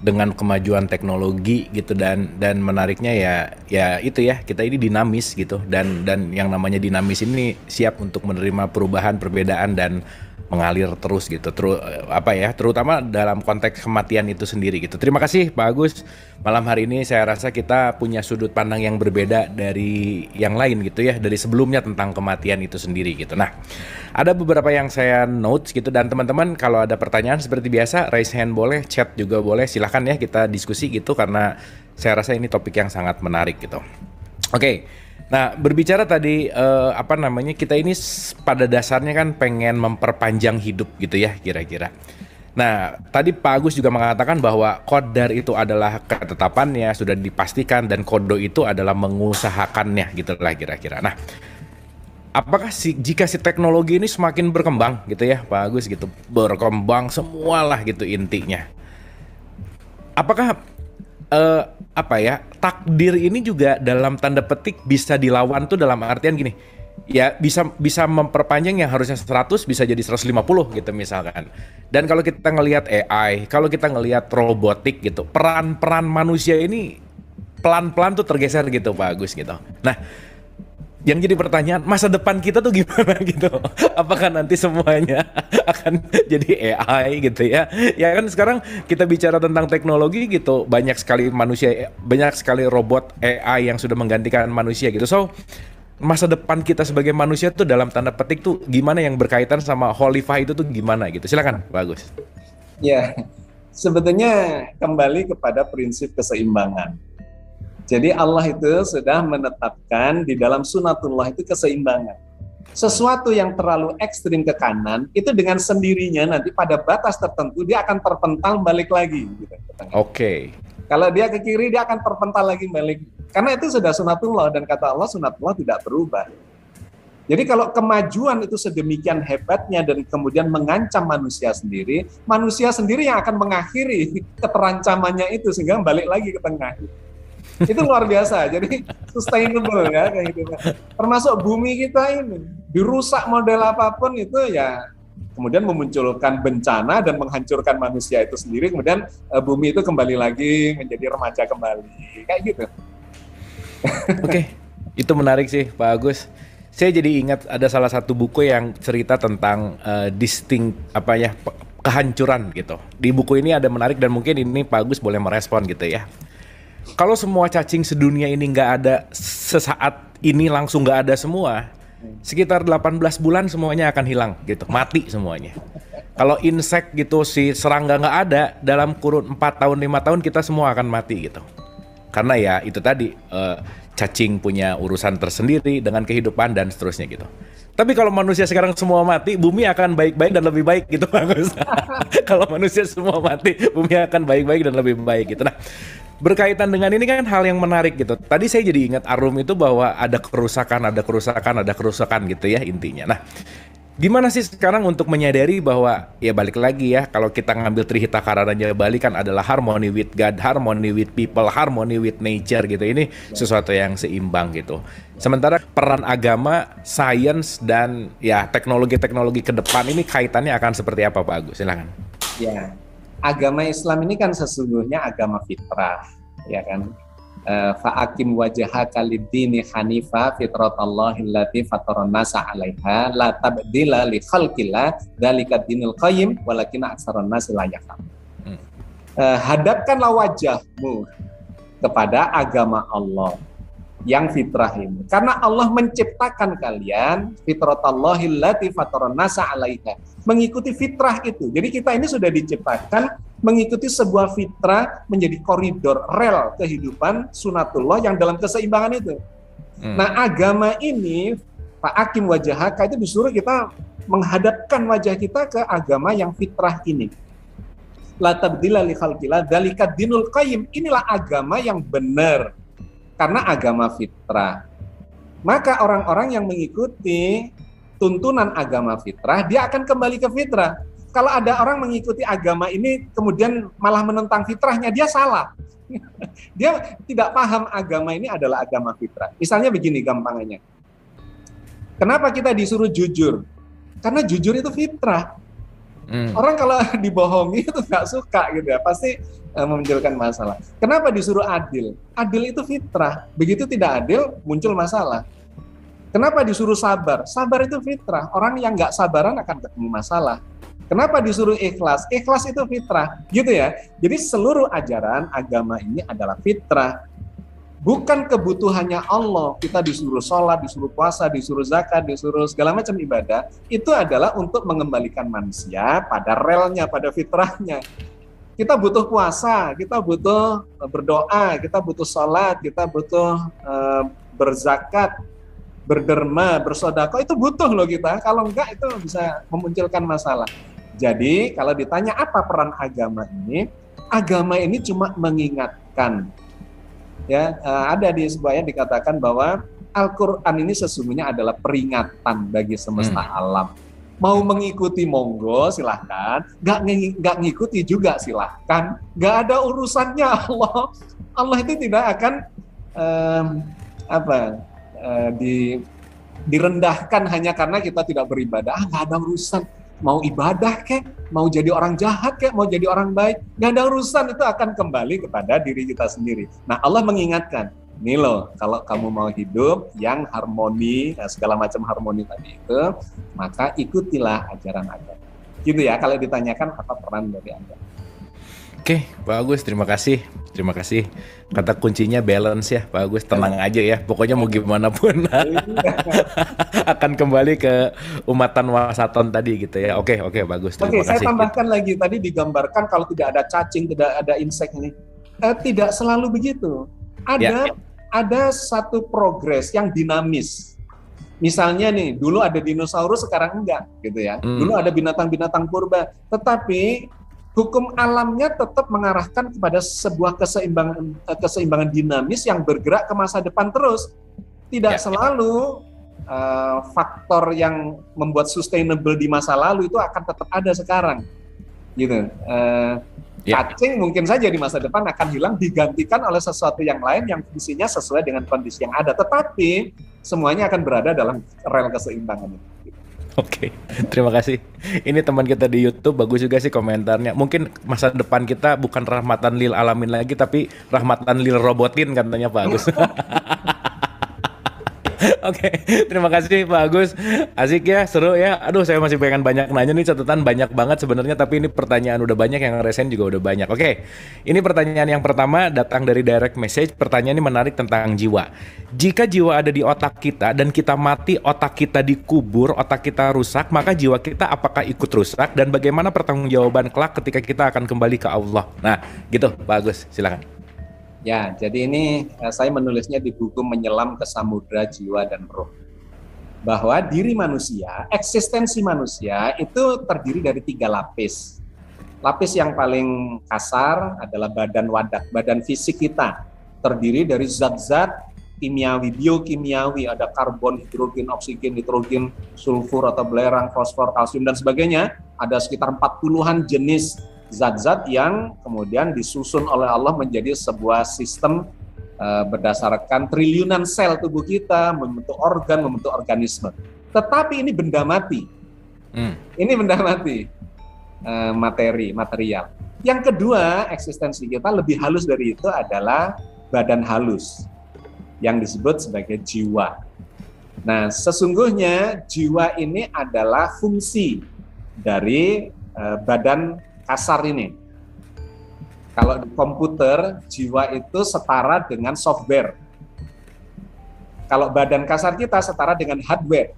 dengan kemajuan teknologi gitu, dan menariknya ya itu ya, kita ini dinamis gitu, dan yang namanya dinamis ini siap untuk menerima perubahan, perbedaan, dan mengalir terus gitu, terutama dalam konteks kematian itu sendiri gitu. Terima kasih Pak Agus. Malam hari ini saya rasa kita punya sudut pandang yang berbeda dari yang lain gitu ya, dari sebelumnya tentang kematian itu sendiri gitu. Nah, ada beberapa yang saya notes gitu, dan teman-teman kalau ada pertanyaan seperti biasa raise hand boleh, chat juga boleh, silahkan ya kita diskusi gitu, karena saya rasa ini topik yang sangat menarik gitu. Oke. Nah, berbicara tadi kita ini pada dasarnya kan pengen memperpanjang hidup gitu ya kira-kira. Nah, tadi Pak Agus juga mengatakan bahwa qadar itu adalah ketetapannya, sudah dipastikan, dan qada itu adalah mengusahakannya gitu lah kira-kira. Nah, apakah jika si teknologi ini semakin berkembang gitu ya Pak Agus gitu, berkembang semualah gitu intinya. Apakah takdir ini juga dalam tanda petik bisa dilawan tuh, dalam artian gini, ya bisa memperpanjang yang harusnya 100 bisa jadi 150 gitu misalkan. Dan kalau kita ngelihat AI, kalau kita ngelihat robotik gitu, peran manusia ini pelan-pelan tuh tergeser gitu Pak Agus gitu. Nah, yang jadi pertanyaan, masa depan kita tuh gimana gitu? Apakah nanti semuanya akan jadi AI gitu ya? Ya kan sekarang kita bicara tentang teknologi gitu, banyak sekali robot AI yang sudah menggantikan manusia gitu. So, masa depan kita sebagai manusia tuh dalam tanda petik tuh gimana, yang berkaitan sama khalifah itu tuh gimana gitu? Silakan, bagus. Ya, sebetulnya kembali kepada prinsip keseimbangan. Jadi Allah itu sudah menetapkan di dalam sunatullah itu keseimbangan. Sesuatu yang terlalu ekstrim ke kanan itu dengan sendirinya nanti pada batas tertentu dia akan terpental balik lagi gitu. Oke. Kalau dia ke kiri dia akan terpental lagi balik. Karena itu sudah sunatullah, dan kata Allah sunatullah tidak berubah. Jadi kalau kemajuan itu sedemikian hebatnya dan kemudian mengancam manusia sendiri yang akan mengakhiri keterancamannya itu sehingga balik lagi ke tengah. Itu luar biasa, jadi sustainable ya kayak gitu. Termasuk bumi kita ini dirusak model apapun itu ya kemudian memunculkan bencana dan menghancurkan manusia itu sendiri, kemudian bumi itu kembali lagi menjadi remaja kembali kayak gitu. Oke, itu menarik sih Pak Agus. Saya jadi ingat ada salah satu buku yang cerita tentang kehancuran gitu. Di buku ini ada menarik, dan mungkin ini Pak Agus boleh merespon gitu ya. Kalau semua cacing sedunia ini nggak ada sesaat ini, langsung nggak ada semua, sekitar 18 bulan semuanya akan hilang gitu, mati semuanya. Kalau insek gitu, si serangga nggak ada, dalam kurun 4 tahun 5 tahun kita semua akan mati gitu. Karena ya itu tadi, cacing punya urusan tersendiri dengan kehidupan dan seterusnya gitu. Tapi kalau manusia sekarang semua mati, bumi akan baik-baik dan lebih baik gitu bagus. Kalau manusia semua mati, bumi akan baik-baik dan lebih baik gitu. Nah, berkaitan dengan ini kan hal yang menarik gitu. Tadi saya jadi ingat Arum itu bahwa ada kerusakan gitu ya intinya. Nah, gimana sih sekarang untuk menyadari bahwa ya balik lagi ya, kalau kita ngambil Trihita Karana Bali kan adalah harmony with God, harmony with people, harmony with nature gitu. Ini sesuatu yang seimbang gitu. Sementara peran agama, sains, dan ya teknologi-teknologi ke depan ini kaitannya akan seperti apa Pak Agus? Silakan. Ya, agama Islam ini kan sesungguhnya agama fitrah, ya kan? Fa'akim wajhaka lid-dini hanifa fitratallahi allati fataran nasa 'alaiha la tabdila li khalqillah dzalika dinul qayyim walakinna aktsaran nasi la ya'lamun. Hadapkanlah wajahmu kepada agama Allah yang fitrah ini, karena Allah menciptakan kalian fitratallahi allati fataran nasa 'alaiha, mengikuti fitrah itu. Jadi kita ini sudah diciptakan mengikuti sebuah fitrah, menjadi koridor rel kehidupan sunatullah yang dalam keseimbangan itu. Nah, agama ini, Pak Hakim wajahaka itu disuruh kita menghadapkan wajah kita ke agama yang fitrah ini. La tabdila li khalqillah dzalika dinul qayyim. Inilah agama yang benar. Karena agama fitrah. Maka orang-orang yang mengikuti tuntunan agama fitrah, dia akan kembali ke fitrah. Kalau ada orang mengikuti agama ini kemudian malah menentang fitrahnya, dia salah. Dia tidak paham agama ini adalah agama fitrah. Misalnya begini gampangannya. Kenapa kita disuruh jujur? Karena jujur itu fitrah. Orang kalau dibohongi itu nggak suka gitu ya, pasti memunculkan masalah. Kenapa disuruh adil? Adil itu fitrah. Begitu tidak adil, muncul masalah. Kenapa disuruh sabar? Sabar itu fitrah. Orang yang nggak sabaran akan ketemu masalah. Kenapa disuruh ikhlas? Ikhlas itu fitrah, gitu ya. Jadi seluruh ajaran agama ini adalah fitrah. Bukan kebutuhannya Allah, kita disuruh sholat, disuruh puasa, disuruh zakat, disuruh segala macam ibadah, itu adalah untuk mengembalikan manusia pada relnya, pada fitrahnya. Kita butuh puasa, kita butuh berdoa, kita butuh sholat, kita butuh berzakat, berderma, bersedekah, itu butuh loh kita. Kalau enggak itu bisa memunculkan masalah. Jadi kalau ditanya apa peran agama ini cuma mengingatkan. Ya, ada di sebuah ayat dikatakan bahwa Al-Quran ini sesungguhnya adalah peringatan bagi semesta alam. Mau mengikuti monggo silahkan, nggak ngikuti juga silahkan. Nggak ada urusannya Allah. Allah itu tidak akan direndahkan hanya karena kita tidak beribadah. Nggak ada urusan. Mau ibadah kek, mau jadi orang jahat kek, mau jadi orang baik, nggak ada urusan, itu akan kembali kepada diri kita sendiri. Nah, Allah mengingatkan, nih loh, kalau kamu mau hidup yang harmoni, segala macam harmoni tadi itu, maka ikutilah ajaran agama. Gitu ya, kalau ditanyakan apa peran dari agama. Oke, Pak Agus, terima kasih. Terima kasih. Kata kuncinya balance ya, Pak Agus. Tenang aja ya. Pokoknya mau gimana pun akan kembali ke umatan wasaton tadi gitu ya. Oke, bagus. Terima kasih. Saya tambahkan lagi. Tadi digambarkan kalau tidak ada cacing, tidak ada insek ini. Tidak selalu begitu. Ada satu progres yang dinamis. Misalnya nih, dulu ada dinosaurus, sekarang enggak, gitu ya. Dulu ada binatang-binatang purba. Tetapi hukum alamnya tetap mengarahkan kepada sebuah keseimbangan dinamis yang bergerak ke masa depan terus. Tidak selalu faktor yang membuat sustainable di masa lalu itu akan tetap ada sekarang. Gitu. Cacing mungkin saja di masa depan akan hilang, digantikan oleh sesuatu yang lain yang fungsinya sesuai dengan kondisi yang ada. Tetapi semuanya akan berada dalam rel keseimbangan itu. Oke, terima kasih. Ini teman kita di YouTube, bagus juga sih komentarnya. Mungkin masa depan kita bukan rahmatan lil alamin lagi, tapi rahmatan lil robotin katanya Pak Agus. Oke, terima kasih Pak Agus. Asik ya, seru ya. Aduh, saya masih pengen banyak nanya nih, catatan banyak banget sebenarnya, tapi ini pertanyaan udah banyak, yang resen juga udah banyak. Oke, ini pertanyaan yang pertama datang dari direct message. Pertanyaan ini menarik tentang jiwa. Jika jiwa ada di otak kita dan kita mati, otak kita dikubur, otak kita rusak, maka jiwa kita apakah ikut rusak, dan bagaimana pertanggungjawaban kelak ketika kita akan kembali ke Allah? Nah, gitu Pak Agus, silakan. Ya, jadi ini saya menulisnya di buku Menyelam ke Samudra Jiwa dan Roh. Bahwa diri manusia, eksistensi manusia itu terdiri dari 3 lapis. Lapis yang paling kasar adalah badan wadah, badan fisik kita. Terdiri dari zat-zat kimiawi, biokimiawi, ada karbon, hidrogen, oksigen, nitrogen, sulfur atau belerang, fosfor, kalsium, dan sebagainya. Ada sekitar 40-an jenis zat-zat yang kemudian disusun oleh Allah menjadi sebuah sistem berdasarkan triliunan sel tubuh kita, membentuk organ, membentuk organisme. Tetapi ini benda mati. Ini benda mati, material. Yang kedua, eksistensi kita lebih halus dari itu adalah badan halus, yang disebut sebagai jiwa. Nah, sesungguhnya jiwa ini adalah fungsi dari badan kasar ini. Kalau di komputer, jiwa itu setara dengan software. Kalau badan kasar kita setara dengan hardware.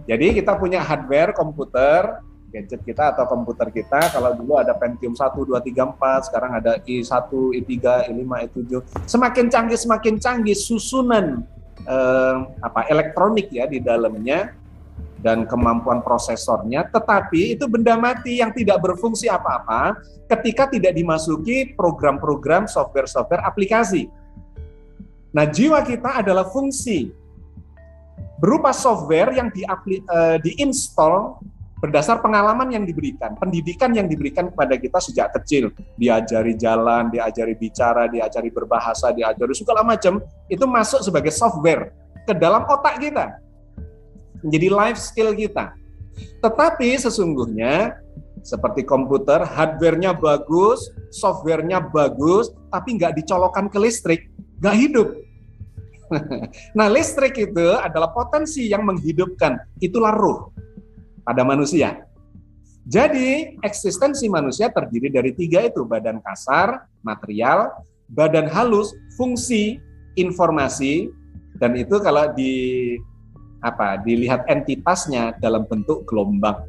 Jadi kita punya hardware komputer, gadget kita atau komputer kita. Kalau dulu ada Pentium 1, 2, 3, 4, sekarang ada i1, i3, i5, i7. Semakin canggih susunan elektronik ya di dalamnya dan kemampuan prosesornya, tetapi itu benda mati yang tidak berfungsi apa-apa ketika tidak dimasuki program-program software-software aplikasi. Nah, jiwa kita adalah fungsi berupa software yang diinstal berdasar pengalaman yang diberikan, pendidikan yang diberikan kepada kita sejak kecil, diajari jalan, diajari bicara, diajari berbahasa, diajari segala macam, itu masuk sebagai software ke dalam otak kita, menjadi life skill kita. Tetapi sesungguhnya seperti komputer, hardware-nya bagus, software-nya bagus, tapi nggak dicolokkan ke listrik, nggak hidup. Nah, listrik itu adalah potensi yang menghidupkan, itulah ruh pada manusia. Jadi, eksistensi manusia terdiri dari 3 itu, badan kasar, material, badan halus, fungsi, informasi, dan itu kalau dilihat entitasnya dalam bentuk gelombang.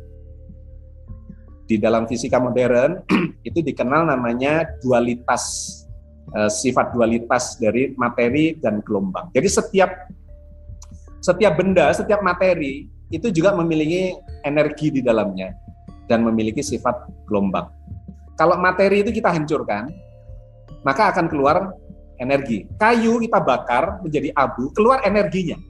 Di dalam fisika modern, itu dikenal namanya dualitas, sifat dualitas dari materi dan gelombang. Jadi setiap benda, setiap materi itu juga memiliki energi di dalamnya dan memiliki sifat gelombang. Kalau materi itu kita hancurkan, maka akan keluar energi. Kayu kita bakar menjadi abu, keluar energinya.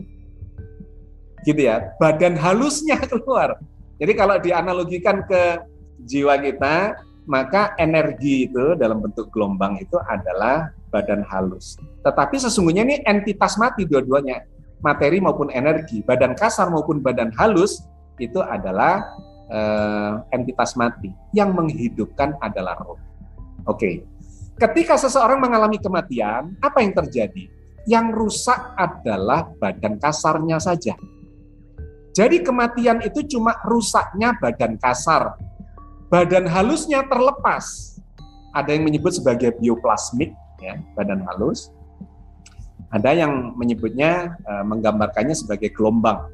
Gitu ya, badan halusnya keluar. Jadi kalau dianalogikan ke jiwa kita, maka energi itu dalam bentuk gelombang itu adalah badan halus. Tetapi sesungguhnya ini entitas mati dua-duanya, materi maupun energi, badan kasar maupun badan halus itu adalah entitas mati. Yang menghidupkan adalah roh. Oke. Ketika seseorang mengalami kematian, apa yang terjadi? Yang rusak adalah badan kasarnya saja. Jadi kematian itu cuma rusaknya badan kasar. Badan halusnya terlepas. Ada yang menyebut sebagai bioplasmik, ya, badan halus. Ada yang menyebutnya, menggambarkannya sebagai gelombang.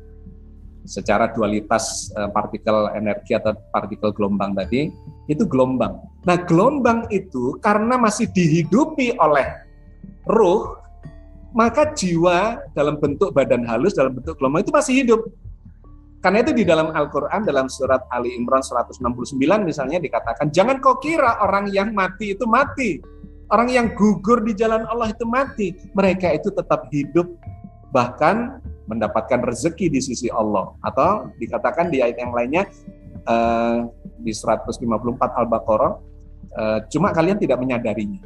Secara dualitas partikel energi atau partikel gelombang tadi, itu gelombang. Nah, gelombang itu karena masih dihidupi oleh ruh, maka jiwa dalam bentuk badan halus, dalam bentuk gelombang itu masih hidup. Karena itu di dalam Al-Quran, dalam surat Ali Imran 169 misalnya dikatakan, jangan kau kira orang yang mati itu mati. Orang yang gugur di jalan Allah itu mati. Mereka itu tetap hidup, bahkan mendapatkan rezeki di sisi Allah. Atau dikatakan di ayat yang lainnya, di 154 Al-Baqarah, cuma kalian tidak menyadarinya.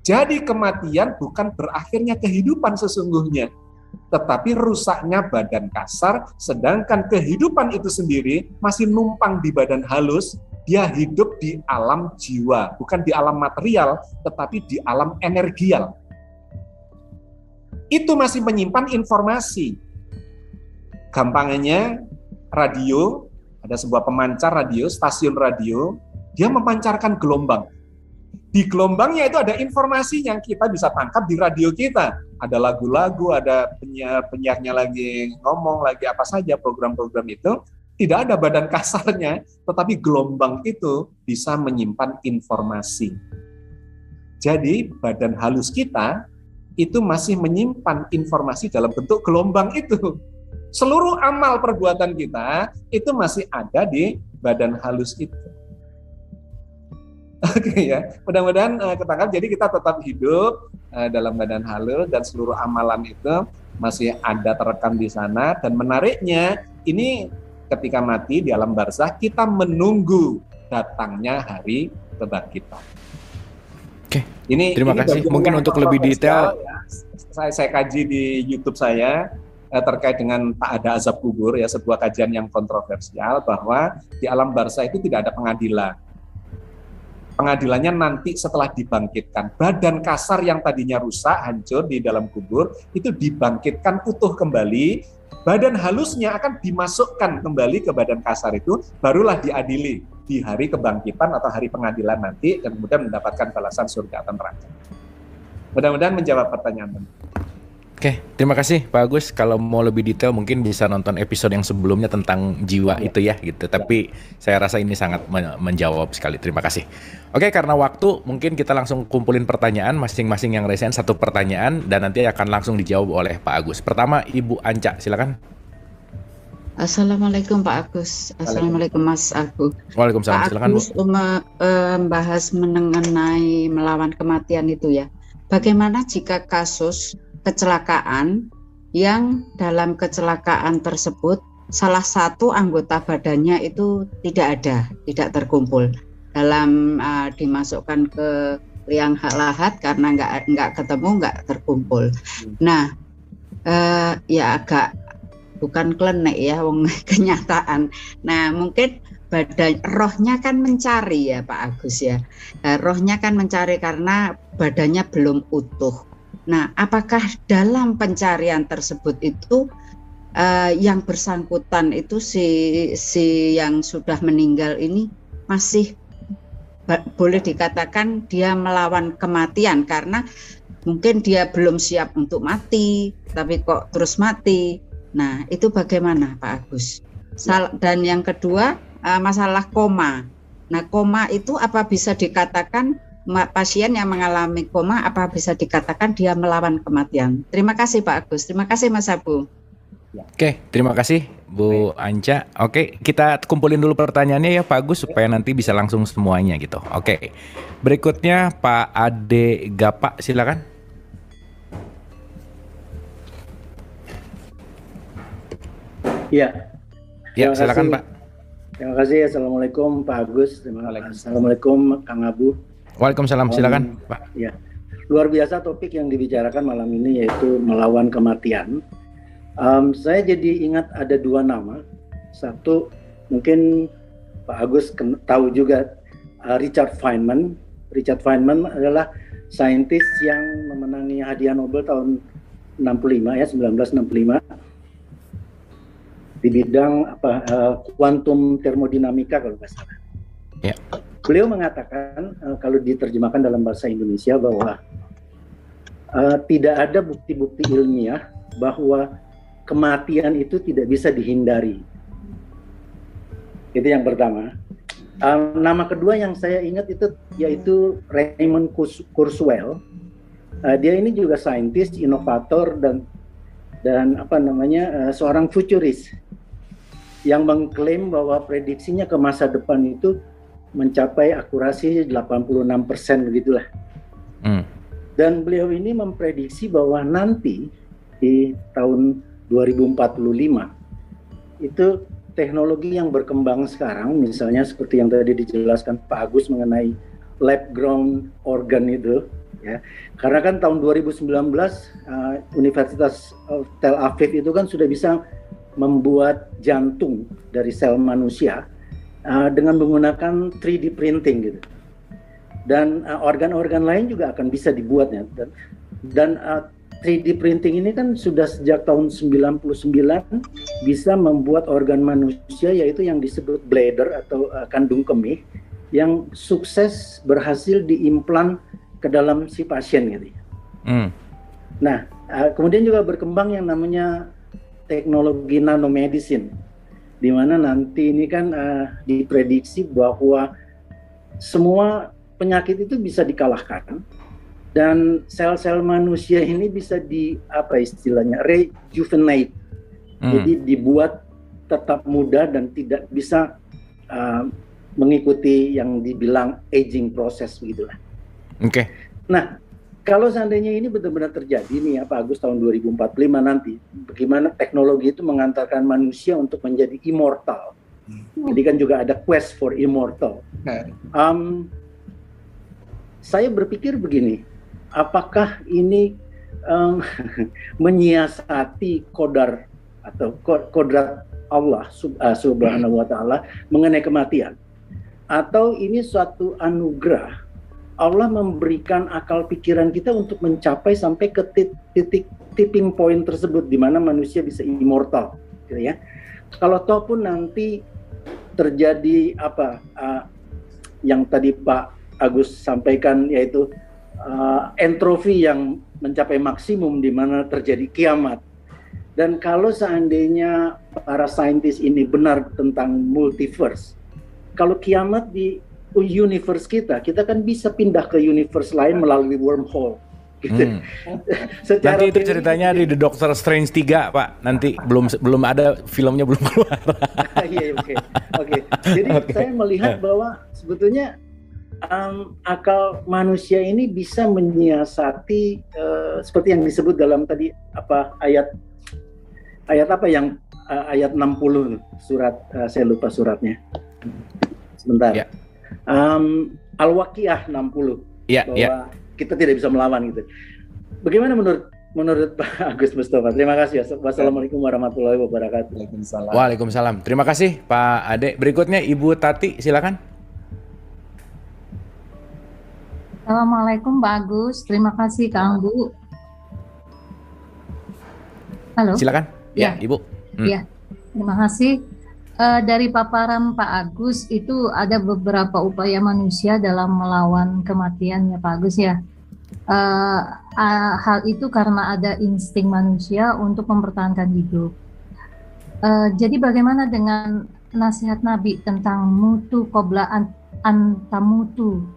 Jadi kematian bukan berakhirnya kehidupan sesungguhnya, tetapi rusaknya badan kasar, sedangkan kehidupan itu sendiri masih numpang di badan halus. Dia hidup di alam jiwa, bukan di alam material, tetapi di alam energial. Itu masih menyimpan informasi. Gampangnya radio, ada sebuah pemancar radio, stasiun radio, dia memancarkan gelombang. Di gelombangnya itu ada informasi yang kita bisa tangkap di radio kita. Ada lagu-lagu, ada penyiarnya lagi ngomong, lagi apa saja program-program itu. Tidak ada badan kasarnya, tetapi gelombang itu bisa menyimpan informasi. Jadi badan halus kita itu masih menyimpan informasi dalam bentuk gelombang itu. Seluruh amal perbuatan kita itu masih ada di badan halus itu. Oke ya, mudah-mudahan ketangkap. Jadi kita tetap hidup dalam badan halus dan seluruh amalan itu masih ada terekam di sana. Dan menariknya, ini ketika mati di alam barzah, kita menunggu datangnya hari kebangkitan. Oke, terima kasih. Mungkin untuk lebih detail, ya, saya kaji di YouTube saya terkait dengan tak ada azab kubur, ya, sebuah kajian yang kontroversial bahwa di alam barzah itu tidak ada pengadilan. Pengadilannya nanti setelah dibangkitkan. Badan kasar yang tadinya rusak, hancur di dalam kubur, itu dibangkitkan utuh kembali. Badan halusnya akan dimasukkan kembali ke badan kasar itu, barulah diadili di hari kebangkitan atau hari pengadilan nanti, dan kemudian mendapatkan balasan surga atau neraka. Mudah-mudahan menjawab pertanyaan. Oke, Oke, terima kasih Pak Agus. Kalau mau lebih detail mungkin bisa nonton episode yang sebelumnya tentang jiwa itu ya gitu. Tapi saya rasa ini sangat menjawab sekali. Terima kasih. Oke, karena waktu mungkin kita langsung kumpulin pertanyaan masing-masing yang resen satu pertanyaan dan nanti akan langsung dijawab oleh Pak Agus. Pertama Ibu Anca, silakan. Assalamualaikum Pak Agus. Assalamualaikum Mas Agus. Waalaikumsalam. Pak Silakan Bu. Agus membahas mengenai melawan kematian itu ya. Bagaimana jika kasus kecelakaan yang dalam kecelakaan tersebut salah satu anggota badannya itu tidak ada, tidak terkumpul dalam dimasukkan ke liang lahat karena nggak ketemu, nggak terkumpul. Nah, ya agak bukan klenek ya, wong kenyataan. Nah, mungkin badan rohnya kan mencari ya Pak Agus ya. Rohnya kan mencari karena badannya belum utuh. Nah, apakah dalam pencarian tersebut itu yang bersangkutan itu si yang sudah meninggal ini masih boleh dikatakan dia melawan kematian karena mungkin dia belum siap untuk mati, tapi kok terus mati. Nah, itu bagaimana Pak Agus? Dan yang kedua, masalah koma. Nah, koma itu apa bisa dikatakan pasien yang mengalami koma apa bisa dikatakan dia melawan kematian? Terima kasih Pak Agus. Terima kasih Mas Abu. Oke, terima kasih Bu Anca. Oke, kita kumpulin dulu pertanyaannya ya Pak Agus supaya nanti bisa langsung semuanya gitu. Oke, berikutnya Pak Ade Gapa, silakan. Ya, silakan Pak. Terima kasih. Assalamualaikum Pak Agus. Assalamualaikum Kang Abu. Waalaikumsalam, silakan Pak. Ya, luar biasa topik yang dibicarakan malam ini yaitu melawan kematian. Saya jadi ingat ada dua nama. Satu mungkin Pak Agus tahu juga Richard Feynman. Richard Feynman adalah saintis yang memenangi hadiah Nobel tahun 1965 di bidang kuantum termodinamika kalau nggak salah. Ya. Beliau mengatakan kalau diterjemahkan dalam bahasa Indonesia bahwa tidak ada bukti-bukti ilmiah bahwa kematian itu tidak bisa dihindari. Itu yang pertama. Nama kedua yang saya ingat itu yaitu Raymond Kurzweil. Dia ini juga saintis, inovator dan seorang futuris yang mengklaim bahwa prediksinya ke masa depan itu mencapai akurasi 86% begitulah. Dan beliau ini memprediksi bahwa nanti di tahun 2045 itu teknologi yang berkembang sekarang, misalnya seperti yang tadi dijelaskan Pak Agus mengenai lab ground organ itu, ya. Karena kan tahun 2019 Universitas Tel Aviv itu kan sudah bisa membuat jantung dari sel manusia dengan menggunakan 3D printing gitu. Dan organ-organ lain juga akan bisa dibuatnya. Dan 3D printing ini kan sudah sejak tahun 99 bisa membuat organ manusia yaitu yang disebut bladder atau kandung kemih yang sukses berhasil diimplan ke dalam si pasien gitu. Nah, kemudian juga berkembang yang namanya teknologi nanomedicine, di mana nanti ini kan diprediksi bahwa semua penyakit itu bisa dikalahkan dan sel-sel manusia ini bisa rejuvenate, jadi dibuat tetap muda dan tidak bisa mengikuti yang dibilang aging process begitulah. Oke. Nah, kalau seandainya ini benar-benar terjadi nih ya Pak Agus tahun 2045 nanti, bagaimana teknologi itu mengantarkan manusia untuk menjadi immortal. Jadi kan juga ada quest for immortal. Saya berpikir begini, apakah ini menyiasati kodar atau kodrat Allah subhanahu wa ta'ala mengenai kematian, atau ini suatu anugerah Allah memberikan akal pikiran kita untuk mencapai sampai ke titik tipping point tersebut di mana manusia bisa immortal, gitu ya. Kalau toh pun nanti terjadi yang tadi Pak Agus sampaikan yaitu entrofi yang mencapai maksimum di mana terjadi kiamat. Dan kalau seandainya para saintis ini benar tentang multiverse, kalau kiamat di universe kita kan bisa pindah ke universe lain melalui wormhole. Gitu. Nanti itu ceritanya di The Doctor Strange 3, Pak. Nanti belum ada filmnya, belum keluar. Iya, oke. Jadi saya melihat bahwa sebetulnya akal manusia ini bisa menyiasati seperti yang disebut dalam tadi ayat apa yang ayat 60 surat, saya lupa suratnya. Sebentar. Ya. Al-Waqiah 60. Bahwa kita tidak bisa melawan gitu. Bagaimana menurut Pak Agus Mustafa? Terima kasih. Wassalamualaikum warahmatullahi wabarakatuh. Waalaikumsalam. Terima kasih Pak Ade. Berikutnya Ibu Tati, silakan. Assalamualaikum Pak Agus. Terima kasih Kang Bu. Halo. Silakan. Ya, Ibu. Ya. Terima kasih. Dari paparan Pak Agus itu ada beberapa upaya manusia dalam melawan kematian ya Pak Agus ya. Hal itu karena ada insting manusia untuk mempertahankan hidup. Jadi bagaimana dengan nasihat Nabi tentang mutu qabla antamutu,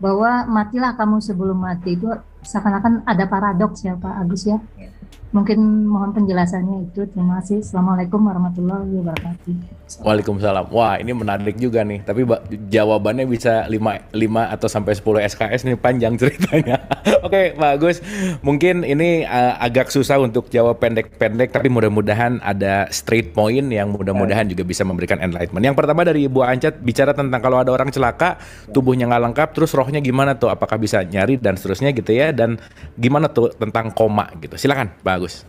bahwa matilah kamu sebelum mati, itu seakan-akan ada paradoks ya Pak Agus ya. Mungkin mohon penjelasannya itu. Terima kasih. Assalamualaikum warahmatullahi wabarakatuh. Waalaikumsalam. Wah, ini menarik juga nih. Tapi jawabannya bisa 5 atau sampai 10 SKS nih, panjang ceritanya. Oke, Pak Agus. Mungkin ini agak susah untuk jawab pendek-pendek, tapi mudah-mudahan ada straight point yang mudah-mudahan juga bisa memberikan enlightenment. Yang pertama dari Ibu Ancat bicara tentang kalau ada orang celaka, tubuhnya nggak lengkap, terus rohnya gimana tuh? Apakah bisa nyari dan seterusnya gitu ya? Dan gimana tuh tentang koma gitu? Silakan, Pak Agus.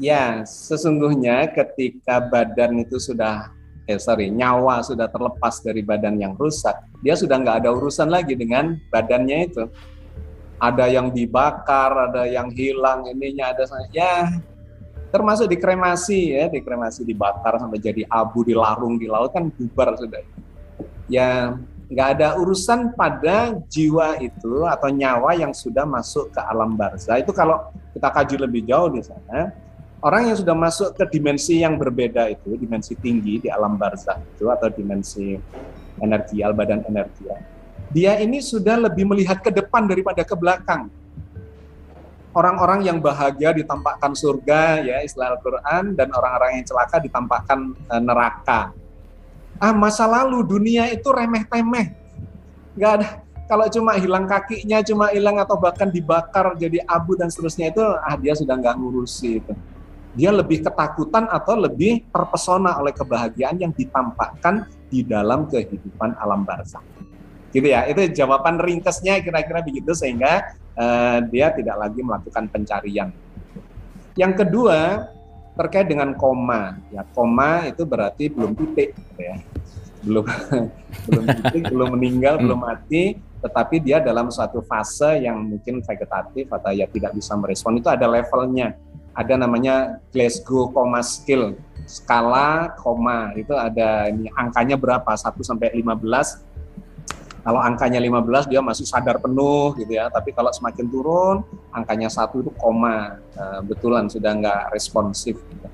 Ya, sesungguhnya ketika badan itu nyawa sudah terlepas dari badan yang rusak, dia sudah nggak ada urusan lagi dengan badannya itu. Ada yang dibakar, ada yang hilang ininya, termasuk dikremasi ya, dibakar sampai jadi abu, dilarung di laut kan bubar sudah. Ya, nggak ada urusan pada jiwa itu atau nyawa yang sudah masuk ke alam barzah. Itu kalau kita kaji lebih jauh di sana, orang yang sudah masuk ke dimensi yang berbeda itu, dimensi tinggi di alam barzah itu atau dimensi energial, badan energial, dia ini sudah lebih melihat ke depan daripada ke belakang. Orang-orang yang bahagia ditampakkan surga ya, istilah Al-Quran, dan orang-orang yang celaka ditampakkan neraka. Masa lalu dunia itu remeh-temeh, nggak ada. Kalau cuma hilang kakinya, cuma hilang atau bahkan dibakar jadi abu dan seterusnya itu, dia sudah nggak ngurusi itu. Dia lebih ketakutan atau lebih terpesona oleh kebahagiaan yang ditampakkan di dalam kehidupan alam barzakh. Gitu ya, itu jawaban ringkasnya kira-kira begitu, sehingga dia tidak lagi melakukan pencarian. Yang kedua, terkait dengan koma. Ya, koma itu berarti belum titik, gitu ya. Belum titik, belum meninggal, belum mati, tetapi dia dalam suatu fase yang mungkin vegetatif atau ya tidak bisa merespon. Itu ada levelnya. Ada namanya Glasgow Coma Skill, skala koma. Itu ada ini angkanya berapa? 1 sampai 15. Kalau angkanya 15 dia masih sadar penuh gitu ya. Tapi kalau semakin turun, angkanya 1 itu koma, betulan sudah nggak responsif. Gitu.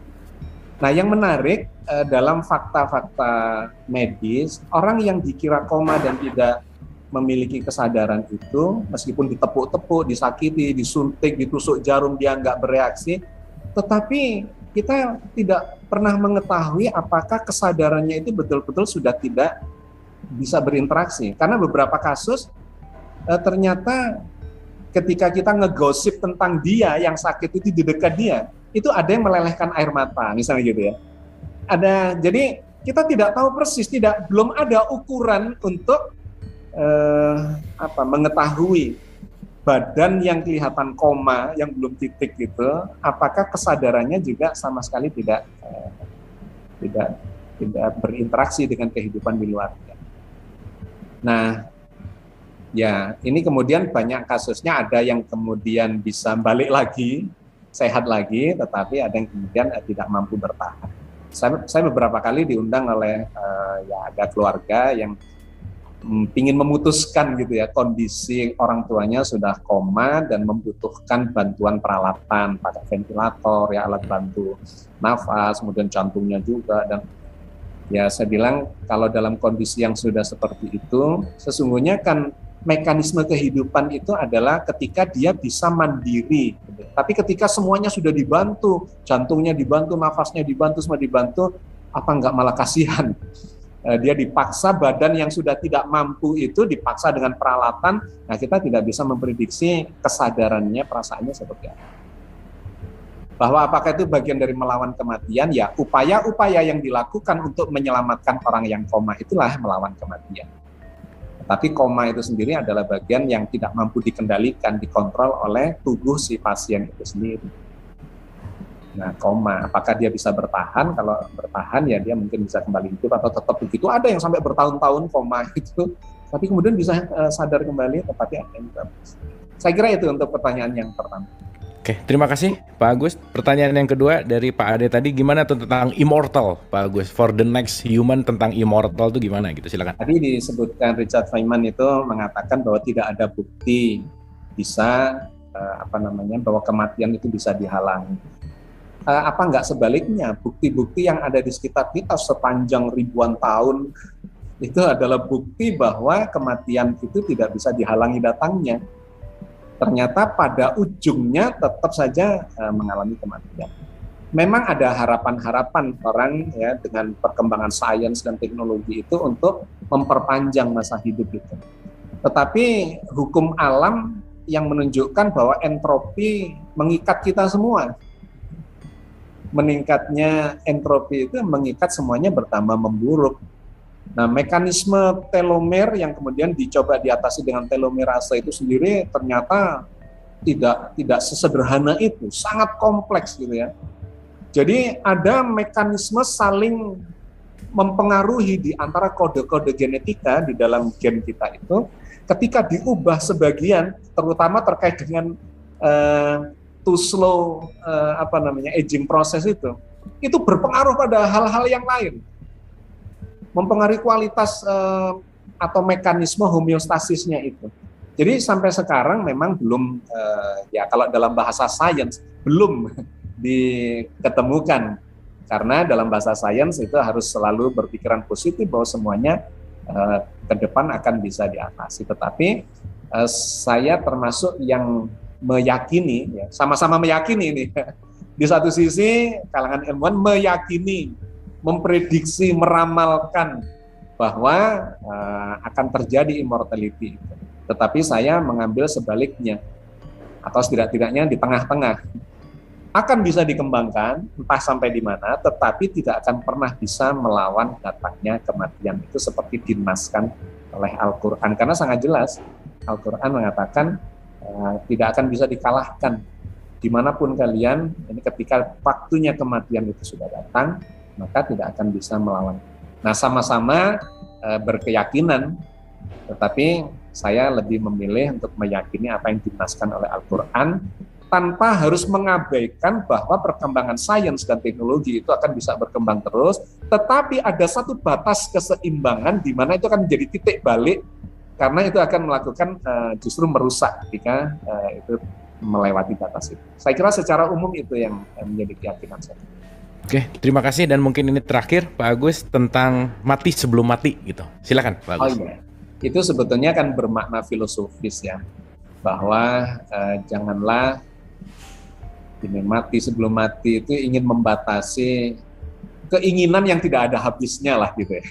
Nah, yang menarik dalam fakta-fakta medis, orang yang dikira koma dan tidak memiliki kesadaran itu, meskipun ditepuk-tepuk, disakiti, disuntik, ditusuk jarum, dia nggak bereaksi, tetapi kita tidak pernah mengetahui apakah kesadarannya itu betul-betul sudah tidak bisa berinteraksi. Karena beberapa kasus ternyata ketika kita ngegosip tentang dia yang sakit itu di dekat dia, itu ada yang melelehkan air mata, misalnya gitu ya. Jadi kita tidak tahu persis, belum ada ukuran untuk mengetahui badan yang kelihatan koma, yang belum titik gitu, apakah kesadarannya juga sama sekali tidak berinteraksi dengan kehidupan di luarnya. Nah, ya ini kemudian banyak kasusnya, ada yang kemudian bisa balik lagi, sehat lagi, tetapi ada yang kemudian tidak mampu bertahan. Saya beberapa kali diundang oleh ada keluarga yang pingin memutuskan gitu ya, kondisi orang tuanya sudah koma dan membutuhkan bantuan peralatan, pakai ventilator ya, alat bantu nafas, kemudian jantungnya juga. Dan ya saya bilang kalau dalam kondisi yang sudah seperti itu, sesungguhnya kan mekanisme kehidupan itu adalah ketika dia bisa mandiri. Tapi ketika semuanya sudah dibantu, jantungnya dibantu, nafasnya dibantu, semua dibantu, apa enggak malah kasihan? Dia dipaksa, badan yang sudah tidak mampu itu dipaksa dengan peralatan. Nah, kita tidak bisa memprediksi kesadarannya, perasaannya seperti apa. Bahwa apakah itu bagian dari melawan kematian? Ya, upaya-upaya yang dilakukan untuk menyelamatkan orang yang koma itulah melawan kematian. Tapi koma itu sendiri adalah bagian yang tidak mampu dikendalikan, dikontrol oleh tubuh si pasien itu sendiri. Nah, koma, apakah dia bisa bertahan? Kalau bertahan ya dia mungkin bisa kembali hidup atau tetap begitu. Ada yang sampai bertahun-tahun koma itu, tapi kemudian bisa sadar kembali, tetapi ada yang tidak. Saya kira itu untuk pertanyaan yang pertama. Oke, terima kasih Pak Agus. Pertanyaan yang kedua dari Pak Ade tadi, gimana tuh tentang immortal, Pak Agus? For the next human, tentang immortal itu gimana gitu? Silakan. Tadi disebutkan Richard Feynman itu mengatakan bahwa tidak ada bukti bisa bahwa kematian itu bisa dihalangi. Apa enggak sebaliknya, bukti-bukti yang ada di sekitar kita sepanjang ribuan tahun itu adalah bukti bahwa kematian itu tidak bisa dihalangi datangnya. Ternyata pada ujungnya tetap saja mengalami kematian. Memang ada harapan-harapan orang ya dengan perkembangan sains dan teknologi itu untuk memperpanjang masa hidup itu. Tetapi hukum alam yang menunjukkan bahwa entropi mengikat kita semua. Meningkatnya entropi itu mengikat semuanya bertambah memburuk. Nah, mekanisme telomer yang kemudian dicoba diatasi dengan telomerase itu sendiri ternyata tidak sesederhana itu, sangat kompleks gitu ya. Jadi ada mekanisme saling mempengaruhi di antara kode-kode genetika di dalam gen kita itu, ketika diubah sebagian, terutama terkait dengan too slow aging proses itu berpengaruh pada hal-hal yang lain, mempengaruhi kualitas atau mekanisme homeostasisnya itu. Jadi sampai sekarang memang belum ya kalau dalam bahasa sains belum diketemukan, karena dalam bahasa sains itu harus selalu berpikiran positif bahwa semuanya ke depan akan bisa diatasi. Tetapi saya termasuk yang meyakini, ya, sama-sama meyakini ini. Di satu sisi kalangan ilmuwan meyakini, memprediksi, meramalkan bahwa akan terjadi immortality. Tetapi saya mengambil sebaliknya, atau setidak-tidaknya di tengah-tengah. Akan bisa dikembangkan, entah sampai di mana, tetapi tidak akan pernah bisa melawan datangnya kematian. Itu seperti dinaskan oleh Al-Quran. Karena sangat jelas, Al-Quran mengatakan tidak akan bisa dikalahkan. Dimanapun kalian, ini ketika waktunya kematian itu sudah datang, maka tidak akan bisa melawan. Nah, sama-sama berkeyakinan, tetapi saya lebih memilih untuk meyakini apa yang dinaskan oleh Al-Quran, tanpa harus mengabaikan bahwa perkembangan sains dan teknologi itu akan bisa berkembang terus, tetapi ada satu batas keseimbangan di mana itu akan menjadi titik balik, karena itu akan melakukan justru merusak ketika itu melewati batas itu. Saya kira secara umum itu yang menjadi keyakinan saya. Oke, terima kasih, dan mungkin ini terakhir Pak Agus tentang mati sebelum mati gitu. Silakan Pak Agus. Oh iya, itu sebetulnya kan bermakna filosofis ya, bahwa janganlah ini mati sebelum mati itu ingin membatasi keinginan yang tidak ada habisnya lah gitu ya.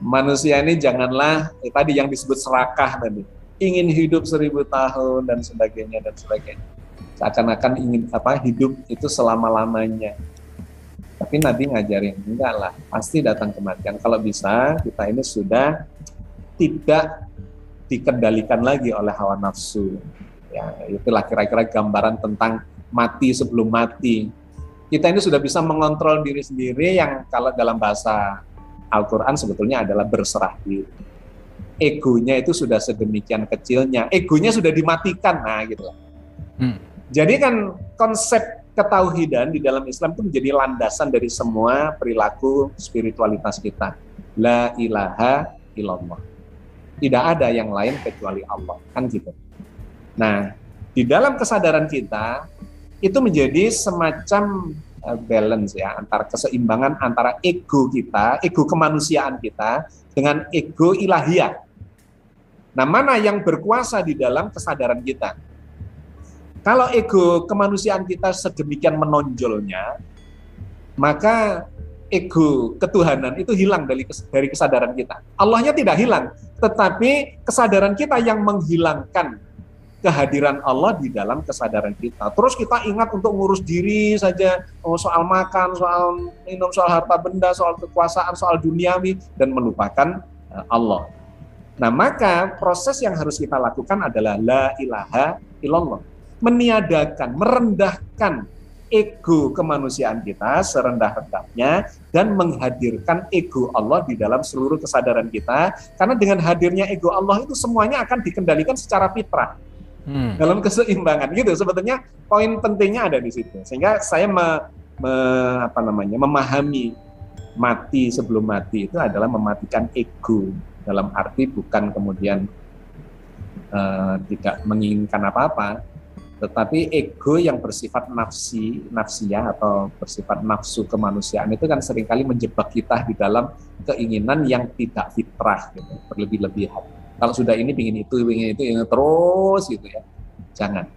Manusia ini janganlah tadi yang disebut serakah tadi, ingin hidup 1000 tahun dan sebagainya. Seakan-akan ingin hidup itu selama-lamanya. Tapi Nabi ngajarin enggak lah, pasti datang kematian. Kalau bisa kita ini sudah tidak dikendalikan lagi oleh hawa nafsu. Ya, itulah kira-kira gambaran tentang mati sebelum mati. Kita ini sudah bisa mengontrol diri sendiri, yang kalau dalam bahasa Al-Quran sebetulnya adalah berserah diri. Egonya itu sudah sedemikian kecilnya, egonya sudah dimatikan, nah gitu lah. Jadi kan konsep ketauhidan di dalam Islam itu menjadi landasan dari semua perilaku spiritualitas kita. La ilaha illallah. Tidak ada yang lain kecuali Allah, kan gitu. Nah, di dalam kesadaran kita itu menjadi semacam balance ya, antara keseimbangan antara ego kita, ego kemanusiaan kita dengan ego ilahiyah. Nah, mana yang berkuasa di dalam kesadaran kita? Kalau ego kemanusiaan kita sedemikian menonjolnya, maka ego ketuhanan itu hilang dari kesadaran kita. Allahnya tidak hilang, tetapi kesadaran kita yang menghilangkan kehadiran Allah di dalam kesadaran kita. Terus kita ingat untuk ngurus diri saja, soal makan, soal minum, soal harta benda, soal kekuasaan, soal duniawi, dan melupakan Allah. Nah, maka proses yang harus kita lakukan adalah la ilaha illallah. Meniadakan, merendahkan ego kemanusiaan kita serendah-rendahnya dan menghadirkan ego Allah di dalam seluruh kesadaran kita. Karena dengan hadirnya ego Allah itu semuanya akan dikendalikan secara fitrah. Dalam keseimbangan gitu. Sebetulnya poin pentingnya ada di situ. Sehingga saya memahami mati sebelum mati itu adalah mematikan ego, dalam arti bukan kemudian tidak menginginkan apa-apa, tetapi ego yang bersifat nafsiyah atau bersifat nafsu kemanusiaan itu kan seringkali menjebak kita di dalam keinginan yang tidak fitrah gitu, berlebih-lebihan. Kalau sudah ini ingin itu terus gitu ya. Jangan.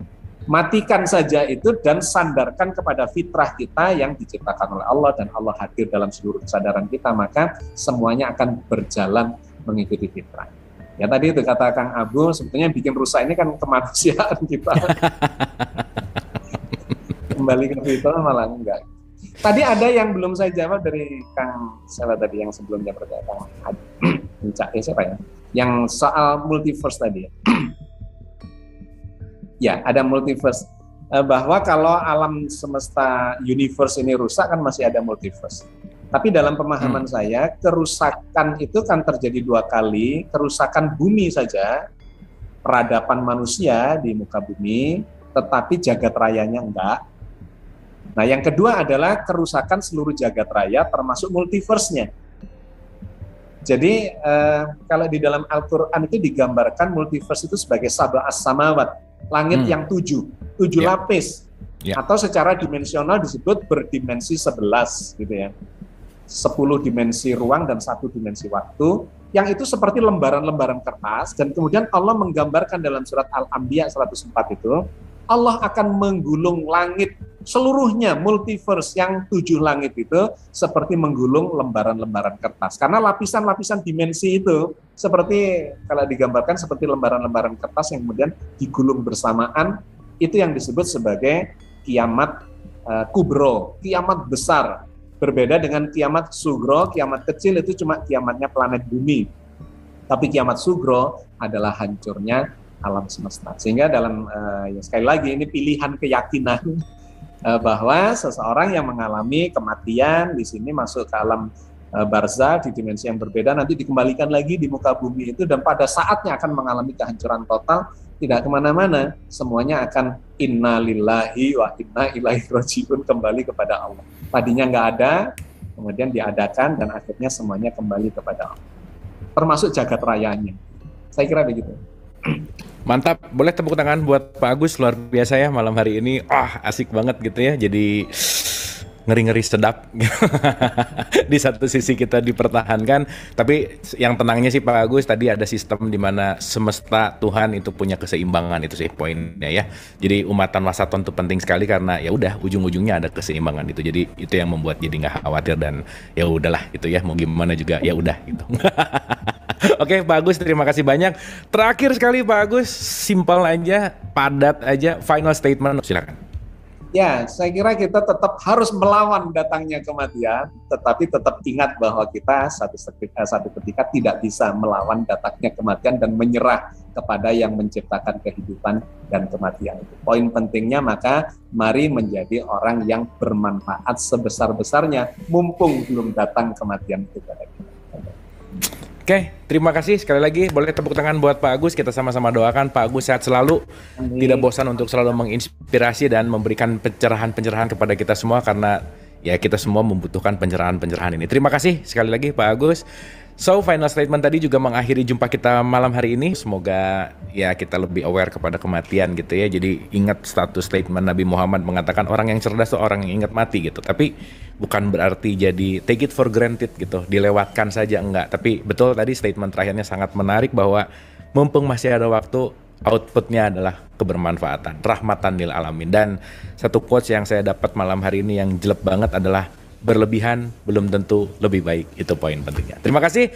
Matikan saja itu dan sandarkan kepada fitrah kita yang diciptakan oleh Allah dan Allah hadir dalam seluruh kesadaran kita, maka semuanya akan berjalan mengikuti fitrah. Ya tadi itu kata Kang Abu, sebetulnya bikin rusak ini kan kemanusiaan kita. Kembali ke fitrah malah enggak. Tadi ada yang belum saya jawab dari Kang siapa tadi yang sebelumnya berkata siapa ya? Yang soal multiverse tadi ya. Ya, ada multiverse. Bahwa kalau alam semesta universe ini rusak kan masih ada multiverse. Tapi dalam pemahaman saya, kerusakan itu kan terjadi dua kali. Kerusakan bumi saja, peradaban manusia di muka bumi, tetapi jagat rayanya enggak. Nah, yang kedua adalah kerusakan seluruh jagat raya termasuk multiverse-nya. Jadi kalau di dalam Al-Quran itu digambarkan multiverse itu sebagai sab'a as-samawat, langit yang tujuh lapis, atau secara dimensional disebut berdimensi 11 gitu ya, 10 dimensi ruang dan 1 dimensi waktu, yang itu seperti lembaran-lembaran kertas, dan kemudian Allah menggambarkan dalam surat Al-Anbiya 104 itu, Allah akan menggulung langit seluruhnya, multiverse yang 7 langit itu seperti menggulung lembaran-lembaran kertas. Karena lapisan-lapisan dimensi itu seperti kalau digambarkan seperti lembaran-lembaran kertas yang kemudian digulung bersamaan, itu yang disebut sebagai kiamat kubro, kiamat besar. Berbeda dengan kiamat sugro, kiamat kecil itu cuma kiamatnya planet bumi. Tapi kiamat sugro adalah hancurnya alam semesta. Sehingga dalam sekali lagi ini pilihan keyakinan bahwa seseorang yang mengalami kematian di sini masuk ke alam barzah di dimensi yang berbeda, nanti dikembalikan lagi di muka bumi itu, dan pada saatnya akan mengalami kehancuran total, tidak kemana-mana, semuanya akan inna lillahi wa inna ilaihi rajiun, kembali kepada Allah. Tadinya nggak ada, kemudian diadakan, dan akhirnya semuanya kembali kepada Allah, termasuk jagat rayanya. Saya kira begitu. Mantap, boleh tepuk tangan buat Pak Agus, luar biasa ya malam hari ini. Asik banget gitu ya, jadi ngeri-ngeri sedap. Di satu sisi kita dipertahankan, tapi yang tenangnya sih Pak Agus, tadi ada sistem di mana semesta Tuhan itu punya keseimbangan, itu sih poinnya ya. Jadi umatan wasaton itu penting sekali karena ya udah ujung-ujungnya ada keseimbangan itu. Jadi itu yang membuat jadi nggak khawatir dan ya udahlah gitu ya, mau gimana juga ya udah gitu. Oke Pak Agus, terima kasih banyak. Terakhir sekali Pak Agus, simpel aja, padat aja, final statement, silakan. Ya, saya kira kita tetap harus melawan datangnya kematian, tetapi tetap ingat bahwa kita satu ketika tidak bisa melawan datangnya kematian dan menyerah kepada yang menciptakan kehidupan dan kematian itu. Poin pentingnya, maka mari menjadi orang yang bermanfaat sebesar-besarnya, mumpung belum datang kematian itu pada kita. Oke, terima kasih sekali lagi. Boleh tepuk tangan buat Pak Agus. Kita sama-sama doakan Pak Agus sehat selalu. Amin. Tidak bosan untuk selalu menginspirasi dan memberikan pencerahan-pencerahan kepada kita semua, karena ya kita semua membutuhkan pencerahan-pencerahan ini. Terima kasih sekali lagi Pak Agus. So, final statement tadi juga mengakhiri jumpa kita malam hari ini. Semoga ya kita lebih aware kepada kematian gitu ya. Jadi ingat status statement Nabi Muhammad mengatakan orang yang cerdas itu orang yang ingat mati gitu. Tapi bukan berarti jadi take it for granted gitu, dilewatkan saja, enggak. Tapi betul tadi statement terakhirnya sangat menarik bahwa mumpung masih ada waktu, outputnya adalah kebermanfaatan, rahmatan lil alamin. Dan satu quotes yang saya dapat malam hari ini yang jelek banget adalah berlebihan belum tentu lebih baik. Itu poin pentingnya. Terima kasih.